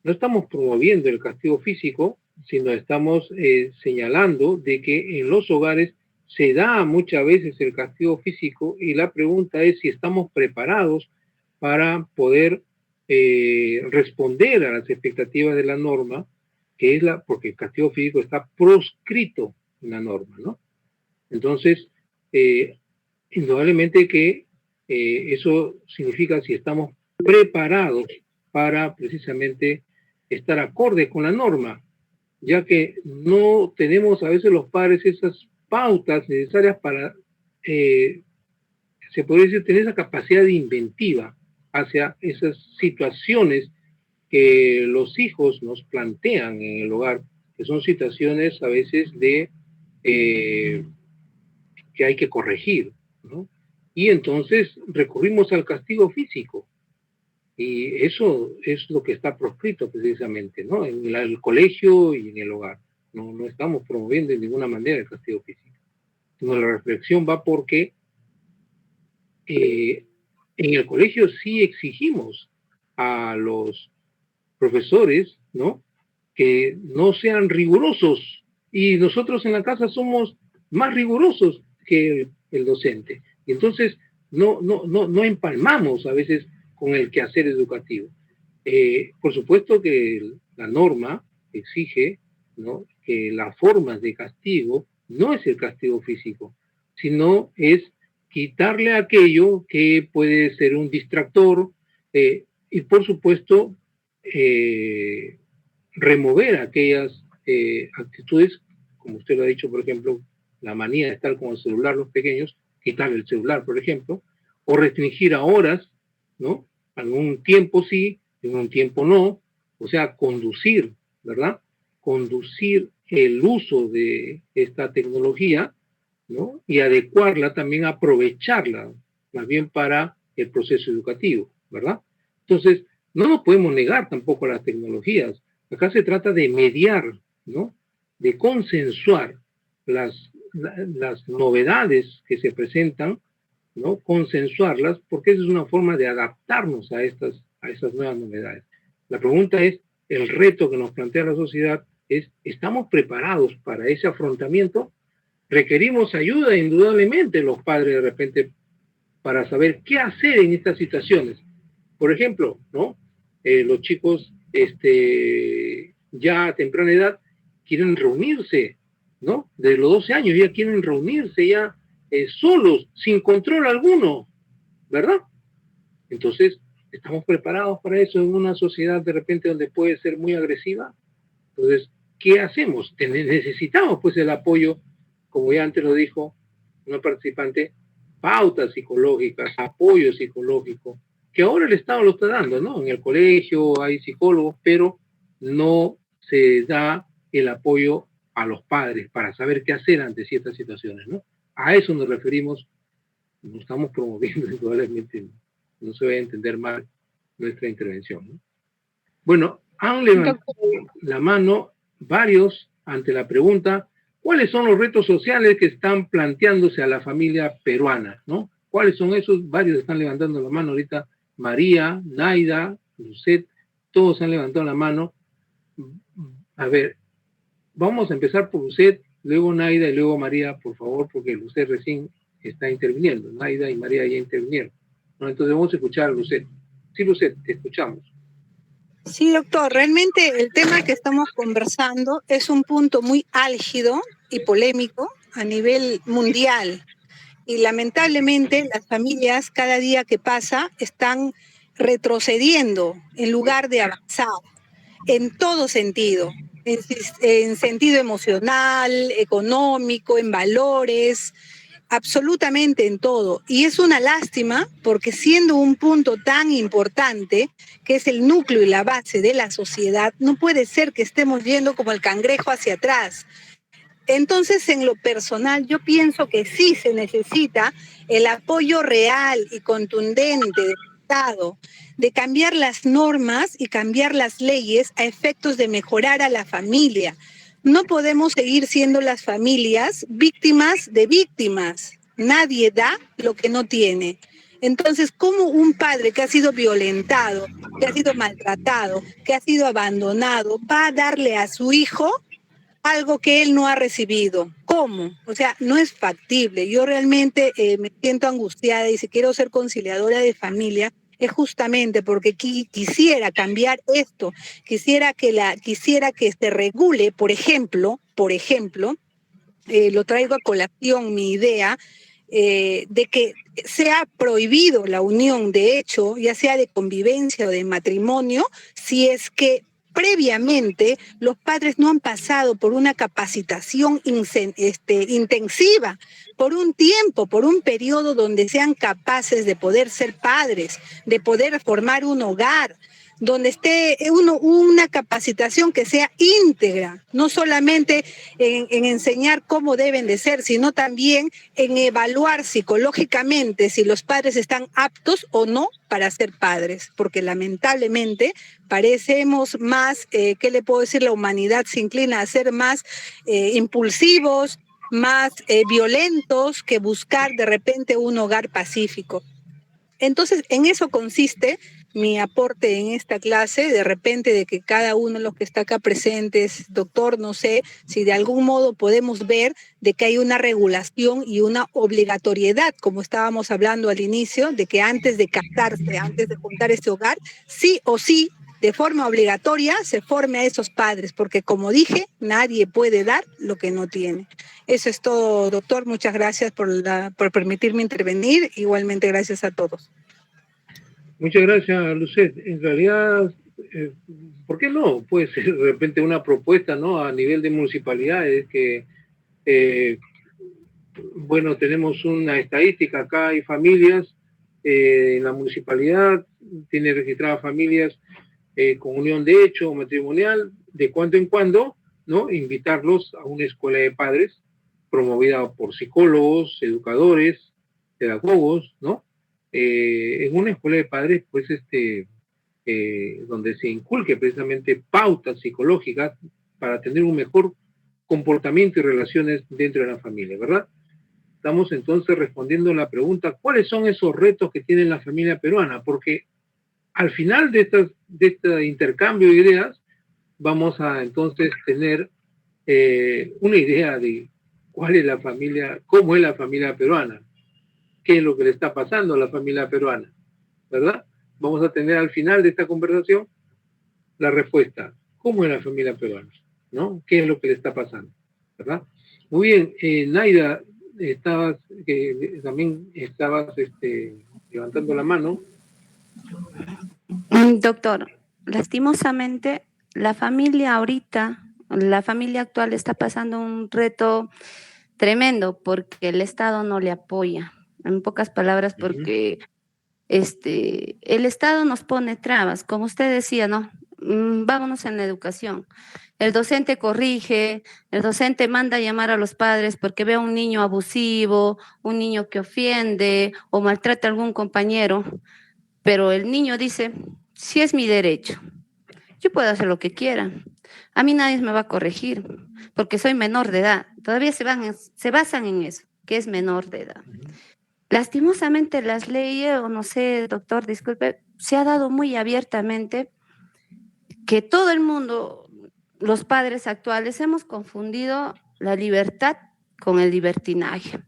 No estamos promoviendo el castigo físico, sino estamos señalando de que en los hogares se da muchas veces el castigo físico y la pregunta es si estamos preparados para poder responder a las expectativas de la norma, que es porque el castigo físico está proscrito en la norma, ¿no? Entonces, indudablemente que eso significa si estamos preparados para precisamente estar acorde con la norma, ya que no tenemos a veces los padres esas pautas necesarias para, se podría decir, tener esa capacidad de inventiva hacia esas situaciones que los hijos nos plantean en el hogar, que son situaciones a veces de que hay que corregir, ¿no? Y entonces recurrimos al castigo físico. Y eso es lo que está proscrito precisamente, ¿no? En el colegio y en el hogar. No estamos promoviendo de ninguna manera el castigo físico. Sino la reflexión va porque en el colegio sí exigimos a los profesores, ¿no? Que no sean rigurosos. Y nosotros en la casa somos más rigurosos que el docente. Y entonces no empalmamos a veces con el quehacer educativo. Por supuesto que la norma exige, ¿no?, que las formas de castigo no es el castigo físico, sino es quitarle aquello que puede ser un distractor y por supuesto remover aquellas actitudes, como usted lo ha dicho, por ejemplo, la manía de estar con el celular los pequeños, quitarle el celular, por ejemplo, o restringir a horas, ¿no? En un tiempo sí, en un tiempo no, o sea, conducir, ¿verdad? Conducir el uso de esta tecnología, ¿no? Y adecuarla también, aprovecharla, más bien para el proceso educativo, ¿verdad? Entonces, no nos podemos negar tampoco a las tecnologías. Acá se trata de mediar, ¿no? De consensuar las novedades que se presentan, ¿no? Consensuarlas, porque esa es una forma de adaptarnos a esas nuevas novedades. La pregunta es, el reto que nos plantea la sociedad es, ¿estamos preparados para ese afrontamiento? Requerimos ayuda, indudablemente, los padres de repente, para saber qué hacer en estas situaciones. Por ejemplo, ¿no? Los chicos ya a temprana edad quieren reunirse, ¿no? Desde los 12 años ya quieren reunirse ya solos, sin control alguno, ¿verdad? Entonces, ¿estamos preparados para eso en una sociedad de repente donde puede ser muy agresiva? Entonces, ¿qué hacemos? Necesitamos pues el apoyo, como ya antes lo dijo una participante, pautas psicológicas, apoyo psicológico, que ahora el Estado lo está dando, ¿no? En el colegio hay psicólogos, pero no se da el apoyo a los padres para saber qué hacer ante ciertas situaciones, ¿no? A eso nos referimos, no estamos promoviendo, indudablemente, no se vaya a entender mal nuestra intervención, ¿no? Bueno, han levantado la mano varios ante la pregunta, ¿cuáles son los retos sociales que están planteándose a la familia peruana, ¿no? ¿Cuáles son esos? Varios están levantando la mano ahorita, María, Naida, Lucet, todos han levantado la mano. A ver, vamos a empezar por Lucet, luego Naida y luego María, por favor, porque Lucet recién está interviniendo. Naida y María ya intervinieron, ¿no? Entonces vamos a escuchar a Lucet. Sí, Lucet, te escuchamos. Sí, doctor, realmente el tema que estamos conversando es un punto muy álgido y polémico a nivel mundial. Y lamentablemente las familias cada día que pasa están retrocediendo en lugar de avanzar en todo sentido, en sentido emocional, económico, en valores, absolutamente en todo. Y es una lástima porque siendo un punto tan importante, que es el núcleo y la base de la sociedad, no puede ser que estemos yendo como el cangrejo hacia atrás. Entonces, en lo personal, yo pienso que sí se necesita el apoyo real y contundente del Estado, de cambiar las normas y cambiar las leyes a efectos de mejorar a la familia. No podemos seguir siendo las familias víctimas de víctimas. Nadie da lo que no tiene. Entonces, ¿cómo un padre que ha sido violentado, que ha sido maltratado, que ha sido abandonado, va a darle a su hijo algo que él no ha recibido? ¿Cómo? O sea, no es factible. Yo realmente me siento angustiada y si quiero ser conciliadora de familia es justamente porque quisiera cambiar esto, quisiera que se regule, por ejemplo, lo traigo a colación mi idea, de que sea prohibido la unión de hecho, ya sea de convivencia o de matrimonio, si es que previamente los padres no han pasado por una capacitación intensiva, por un tiempo, por un periodo donde sean capaces de poder ser padres, de poder formar un hogar, donde esté una capacitación que sea íntegra, no solamente en enseñar cómo deben de ser, sino también en evaluar psicológicamente si los padres están aptos o no para ser padres, porque lamentablemente parecemos más, ¿qué le puedo decir? La humanidad se inclina a ser más impulsivos, más violentos que buscar de repente un hogar pacífico. Entonces, en eso consiste mi aporte en esta clase, de repente de que cada uno de los que está acá presentes, doctor, no sé si de algún modo podemos ver de que hay una regulación y una obligatoriedad, como estábamos hablando al inicio, de que antes de casarse, antes de juntar este hogar, sí o sí, de forma obligatoria, se forme a esos padres, porque como dije, nadie puede dar lo que no tiene. Eso es todo, doctor. Muchas gracias por permitirme intervenir. Igualmente, gracias a todos. Muchas gracias, Lucet. En realidad, ¿por qué no? Puede ser de repente una propuesta, ¿no? A nivel de municipalidades que, bueno, tenemos una estadística, acá hay familias, en la municipalidad tiene registradas familias con unión de hecho o matrimonial, de cuando en cuando, ¿no? Invitarlos a una escuela de padres promovida por psicólogos, educadores, pedagogos, ¿no? En una escuela de padres, pues, donde se inculque precisamente pautas psicológicas para tener un mejor comportamiento y relaciones dentro de la familia, ¿verdad? Estamos entonces respondiendo a la pregunta, ¿cuáles son esos retos que tiene la familia peruana? Porque al final de este intercambio de ideas, vamos a entonces tener una idea de cuál es la familia, cómo es la familia peruana, qué es lo que le está pasando a la familia peruana, ¿verdad? Vamos a tener al final de esta conversación la respuesta, ¿cómo es la familia peruana? ¿No? ¿Qué es lo que le está pasando? ¿Verdad? Muy bien, Naida, también estabas levantando la mano. Doctor, lastimosamente la familia actual está pasando un reto tremendo porque el Estado no le apoya. En pocas palabras, porque el Estado nos pone trabas, como usted decía, ¿no? Vámonos en la educación. El docente corrige, el docente manda a llamar a los padres porque ve a un niño abusivo, un niño que ofiende o maltrata a algún compañero, pero el niño dice, sí es mi derecho, yo puedo hacer lo que quiera, a mí nadie me va a corregir porque soy menor de edad. Todavía se basan en eso, que es menor de edad. Lastimosamente las leyes, o no sé, doctor, disculpe, se ha dado muy abiertamente que todo el mundo, los padres actuales, hemos confundido la libertad con el libertinaje.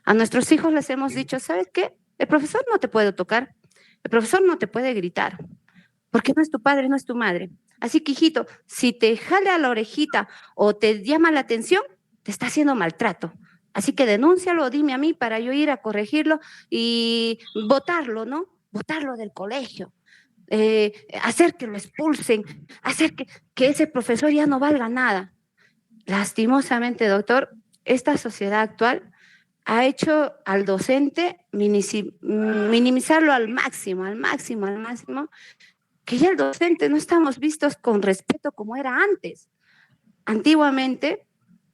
A nuestros hijos les hemos dicho, ¿sabes qué? El profesor no te puede tocar, el profesor no te puede gritar, porque no es tu padre, no es tu madre. Así que, hijito, si te jala a la orejita o te llama la atención, te está haciendo maltrato. Así que denúncialo, dime a mí para yo ir a corregirlo y votarlo, ¿no? Votarlo del colegio, hacer que lo expulsen, hacer que ese profesor ya no valga nada. Lastimosamente, doctor, esta sociedad actual ha hecho al docente minimizarlo al máximo, que ya el docente no estamos vistos con respeto como era antes. Antiguamente,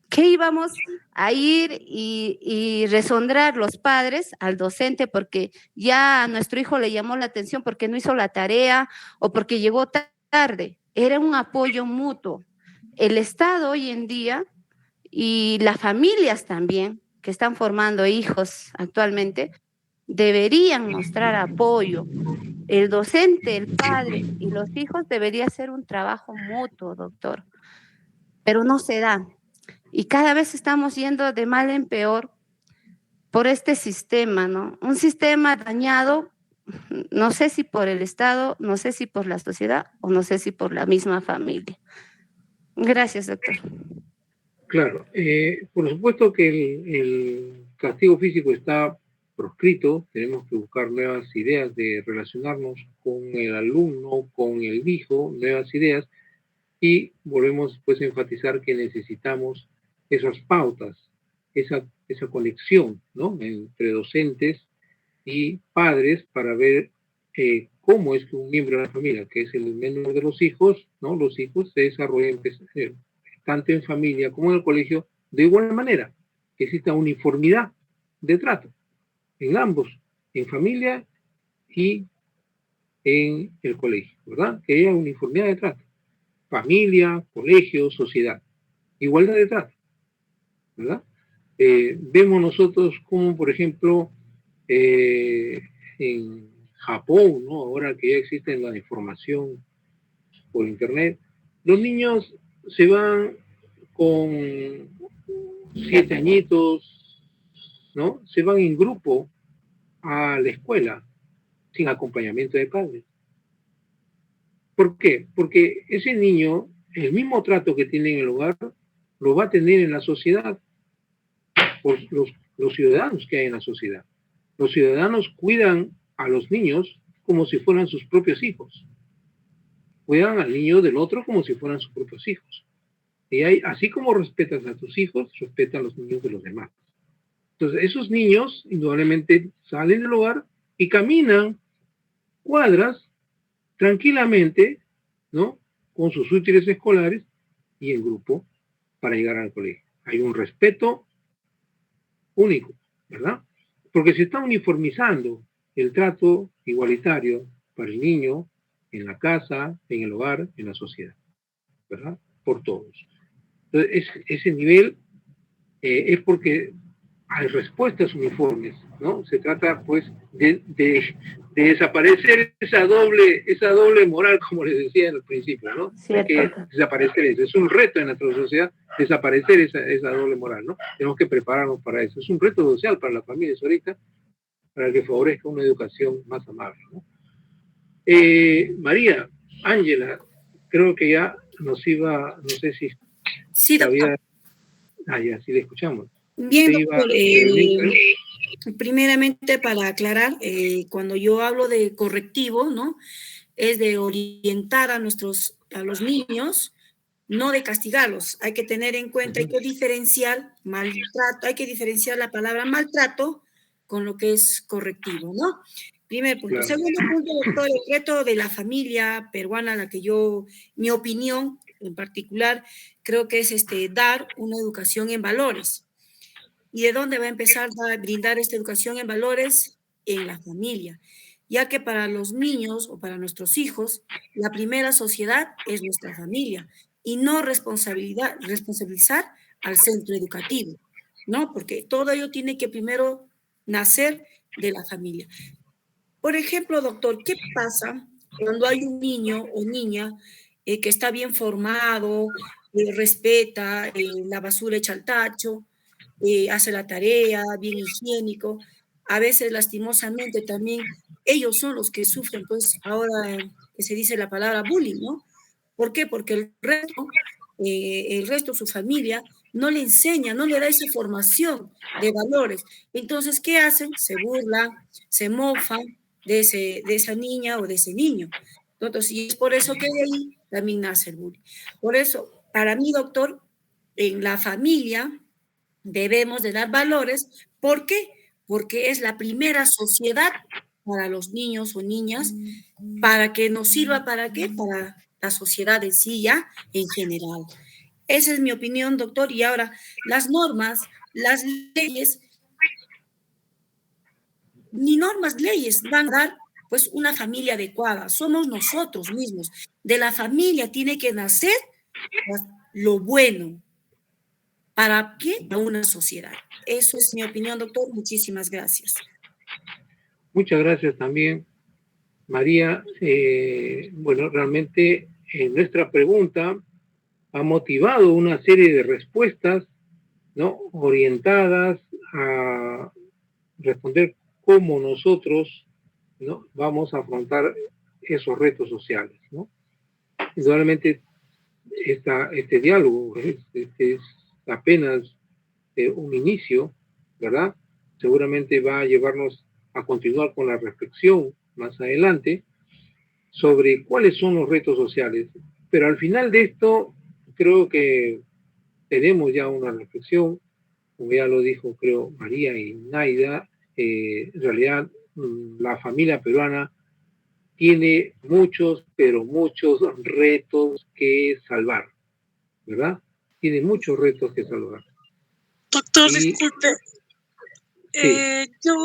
¿qué íbamos a ir y resondrar los padres al docente porque ya a nuestro hijo le llamó la atención porque no hizo la tarea o porque llegó tarde? Era un apoyo mutuo. El Estado hoy en día y las familias también que están formando hijos actualmente deberían mostrar apoyo. El docente, el padre y los hijos debería ser un trabajo mutuo, doctor, pero no se da. Y cada vez estamos yendo de mal en peor por este sistema, ¿no? Un sistema dañado, no sé si por el Estado, no sé si por la sociedad o no sé si por la misma familia. Gracias, doctor. Claro, por supuesto que el castigo físico está proscrito, tenemos que buscar nuevas ideas de relacionarnos con el alumno, con el hijo, nuevas ideas, y volvemos pues a enfatizar que necesitamos esas pautas, esa conexión, ¿no?, entre docentes y padres para ver cómo es que un miembro de la familia, que es el menor de los hijos, ¿no?, los hijos se desarrollan tanto en familia como en el colegio de igual manera, que exista uniformidad de trato en ambos, en familia y en el colegio, ¿verdad? Que haya uniformidad de trato. Familia, colegio, sociedad. Igualdad de trato, ¿verdad? Vemos nosotros como, por ejemplo, en Japón, ¿no?, ahora que ya existe la información por internet, los niños se van con 7 añitos, ¿no? Se van en grupo a la escuela sin acompañamiento de padres. ¿Por qué? Porque ese niño, el mismo trato que tiene en el hogar, lo va a tener en la sociedad por los ciudadanos que hay en la sociedad. Los ciudadanos cuidan a los niños como si fueran sus propios hijos. Cuidan al niño del otro como si fueran sus propios hijos. Y así como respetas a tus hijos, respeta a los niños de los demás. Entonces, esos niños indudablemente salen del hogar y caminan cuadras tranquilamente, ¿no?, con sus útiles escolares y en grupo para llegar al colegio. Hay un respeto único, ¿verdad? Porque se está uniformizando el trato igualitario para el niño en la casa, en el hogar, en la sociedad, ¿verdad? Por todos. Entonces, ese nivel es porque hay respuestas uniformes, ¿no? Se trata, pues, de desaparecer esa doble moral, como les decía en el principio, ¿no? Hay que desaparecer eso. Es un reto en nuestra sociedad desaparecer esa doble moral, ¿no? Tenemos que prepararnos para eso. Es un reto social para las familias ahorita, para que favorezca una educación más amable, ¿no? María, Ángela, creo que ya nos iba, no sé si sí, había... ya, sí le escuchamos. Bien, doctor, primeramente para aclarar, cuando yo hablo de correctivo, ¿no?, es de orientar a los niños, no de castigarlos. Hay que tener en cuenta, hay que diferenciar maltrato, hay que diferenciar la palabra maltrato con lo que es correctivo, ¿no? Primer punto. Claro. Segundo punto, doctor, el reto de la familia peruana, la que yo, mi opinión en particular, creo que es dar una educación en valores. ¿Y de dónde va a empezar a brindar esta educación en valores? En la familia, ya que para los niños o para nuestros hijos, la primera sociedad es nuestra familia y no responsabilizar al centro educativo, ¿no? Porque todo ello tiene que primero nacer de la familia. Por ejemplo, doctor, ¿qué pasa cuando hay un niño o niña que está bien formado, respeta, la basura echa al tacho, hace la tarea, bien higiénico? A veces, lastimosamente, también ellos son los que sufren, pues, ahora que se dice la palabra bullying, ¿no? ¿Por qué? Porque el resto, su familia, no le enseña, no le da esa formación de valores. Entonces, ¿qué hacen? Se burlan, se mofan de esa niña o de ese niño. Entonces, y es por eso que de ahí también nace el bullying. Por eso, para mí, doctor, en la familia Debemos de dar valores. ¿Por qué? Porque es la primera sociedad para los niños o niñas, para que nos sirva, ¿para qué? Para la sociedad en sí ya, en general. Esa es mi opinión, doctor. Y ahora, las normas, las leyes, ni normas, leyes van a dar pues una familia adecuada. Somos nosotros mismos. De la familia tiene que nacer pues, lo bueno. ¿Para qué? Para una sociedad. Eso es mi opinión, doctor. Muchísimas gracias. Muchas gracias también, María. Bueno, realmente nuestra pregunta ha motivado una serie de respuestas, ¿no? Orientadas a responder cómo nosotros, ¿no? Vamos a afrontar esos retos sociales, ¿no? Indudablemente este diálogo es apenas un inicio, ¿verdad? Seguramente va a llevarnos a continuar con la reflexión más adelante sobre cuáles son los retos sociales. Pero al final de esto, creo que tenemos ya una reflexión, como ya lo dijo, creo, María y Naida, en realidad la familia peruana tiene muchos, pero muchos retos que salvar, ¿verdad? Tiene muchos retos que salvar. Doctor, Y disculpe, sí, yo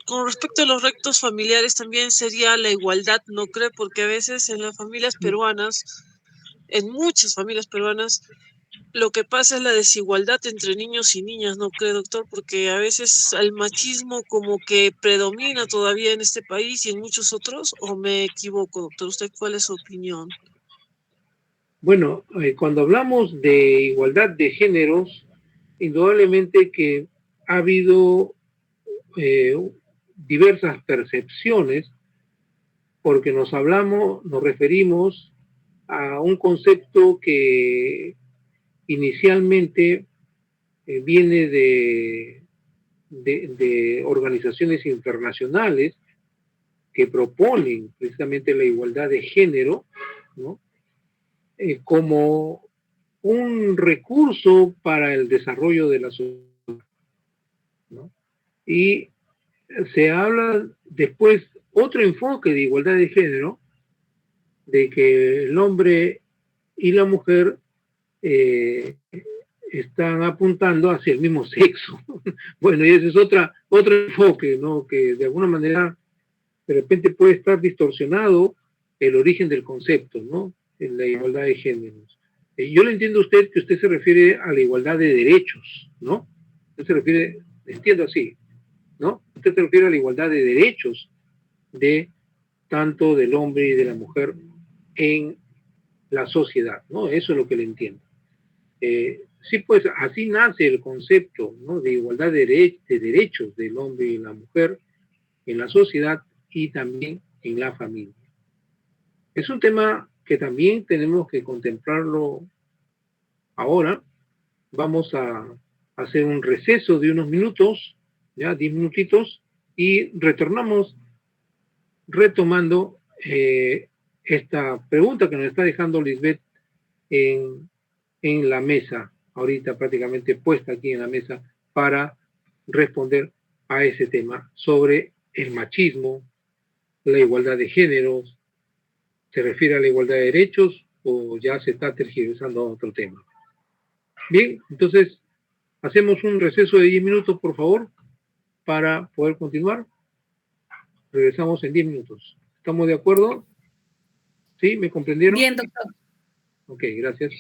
con respecto a los retos familiares también sería la igualdad, ¿no cree? Porque a veces en las familias peruanas, en muchas familias peruanas, lo que pasa es la desigualdad entre niños y niñas, ¿no cree, doctor? Porque a veces el machismo como que predomina todavía en este país y en muchos otros, ¿o me equivoco, doctor? ¿Usted cuál es su opinión? bueno, cuando hablamos de igualdad de géneros, indudablemente que ha habido eh, diversas percepciones porque nos referimos a un concepto que inicialmente viene de organizaciones internacionales que proponen precisamente la igualdad de género, ¿no? Como un recurso para el desarrollo de la sociedad, ¿no? Y se habla después otro enfoque de igualdad de género, de que el hombre y la mujer están apuntando hacia el mismo sexo. Bueno, y ese es otro enfoque, ¿no? Que de alguna manera de repente puede estar distorsionado el origen del concepto, ¿no? En la igualdad de géneros. Yo le entiendo a usted que usted se refiere a la igualdad de derechos, ¿no? Usted se refiere, entiendo así, ¿no? Usted se refiere a la igualdad de derechos de tanto del hombre y de la mujer en la sociedad, ¿no? Eso es lo que le entiendo. Sí, pues así nace el concepto, ¿no? De igualdad de derechos del hombre y la mujer en la sociedad y también en la familia. Es un tema que también tenemos que contemplarlo ahora. Vamos a hacer un receso de unos minutos, ya 10 minutitos, y retornamos retomando esta pregunta que nos está dejando Lisbeth en la mesa, ahorita prácticamente puesta aquí en la mesa para responder a ese tema sobre el machismo, la igualdad de géneros. ¿Se refiere a la igualdad de derechos o ya se está tergiversando a otro tema? Bien, entonces hacemos un receso de 10 minutos, por favor, para poder continuar. Regresamos en 10 minutos. ¿Estamos de acuerdo? ¿Sí? ¿Me comprendieron? Bien, doctor. Ok, gracias.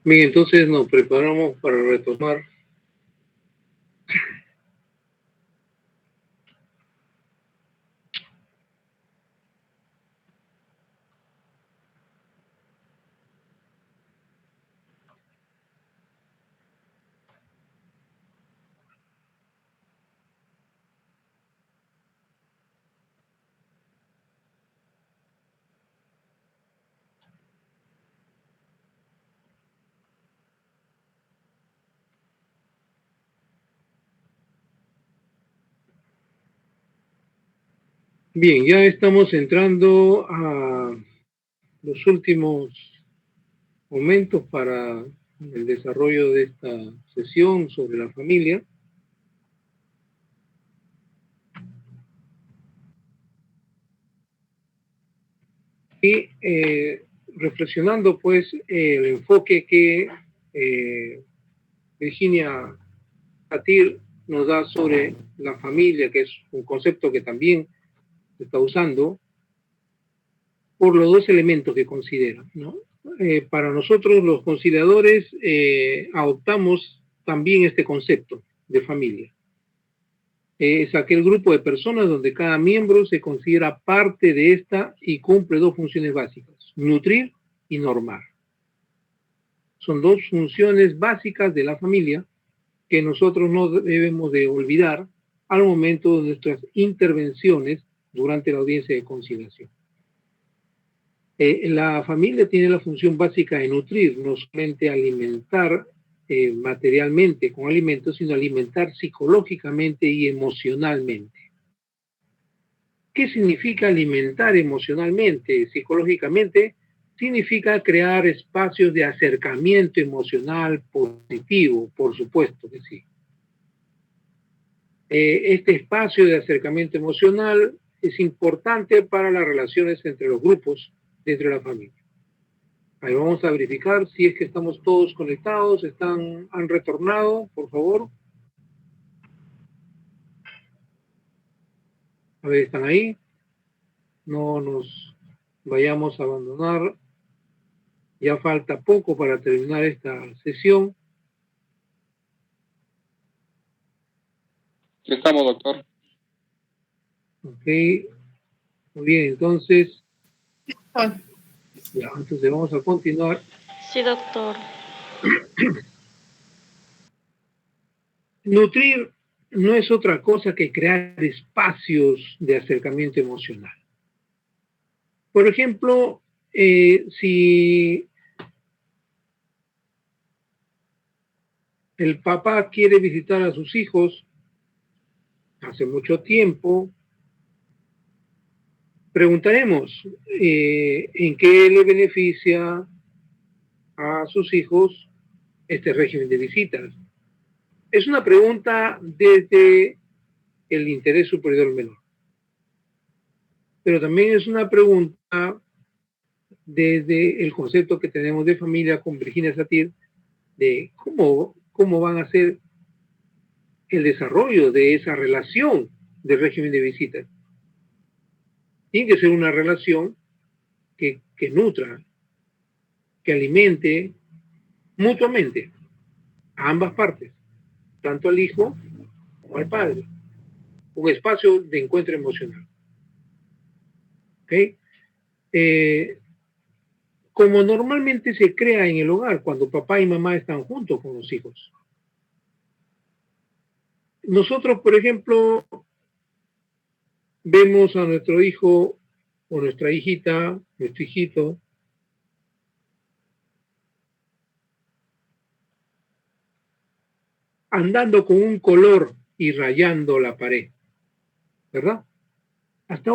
Bien, entonces nos preparamos para retomar. Bien, ya estamos entrando a los últimos momentos para el desarrollo de esta sesión sobre la familia. Y reflexionando pues el enfoque que Virginia Satir nos da sobre la familia, que es un concepto que también se está usando, por los dos elementos que considera, ¿no? Para nosotros los conciliadores adoptamos también este concepto de familia. Es aquel grupo de personas donde cada miembro se considera parte de esta y cumple dos funciones básicas, nutrir y normar. Son dos funciones básicas de la familia que nosotros no debemos de olvidar al momento de nuestras intervenciones durante la audiencia de conciliación. La familia tiene la función básica de nutrir, no solamente alimentar materialmente con alimentos, sino alimentar psicológicamente y emocionalmente. ¿Qué significa alimentar emocionalmente, psicológicamente? Significa crear espacios de acercamiento emocional positivo, por supuesto que sí. Este espacio de acercamiento emocional es importante para las relaciones entre los grupos dentro de la familia. Ahí vamos a verificar si es que estamos todos conectados, han retornado, por favor. A ver, ¿están ahí? No nos vayamos a abandonar. Ya falta poco para terminar esta sesión. Sí estamos, doctor. Ok. Muy bien, entonces... Ya, entonces vamos a continuar. Sí, doctor. Nutrir no es otra cosa que crear espacios de acercamiento emocional. Por ejemplo, si el papá quiere visitar a sus hijos hace mucho tiempo, preguntaremos en qué le beneficia a sus hijos este régimen de visitas. Es una pregunta desde el interés superior menor, pero también es una pregunta desde el concepto que tenemos de familia con Virginia Satir, de cómo van a ser el desarrollo de esa relación de régimen de visitas. Tiene que ser una relación que nutra, que alimente mutuamente a ambas partes, tanto al hijo como al padre. Un espacio de encuentro emocional. ¿Ok? Como normalmente se crea en el hogar cuando papá y mamá están juntos con los hijos. Nosotros, por ejemplo, vemos a nuestro hijo o nuestra hijita, nuestro hijito, andando con un color y rayando la pared, ¿verdad? Hasta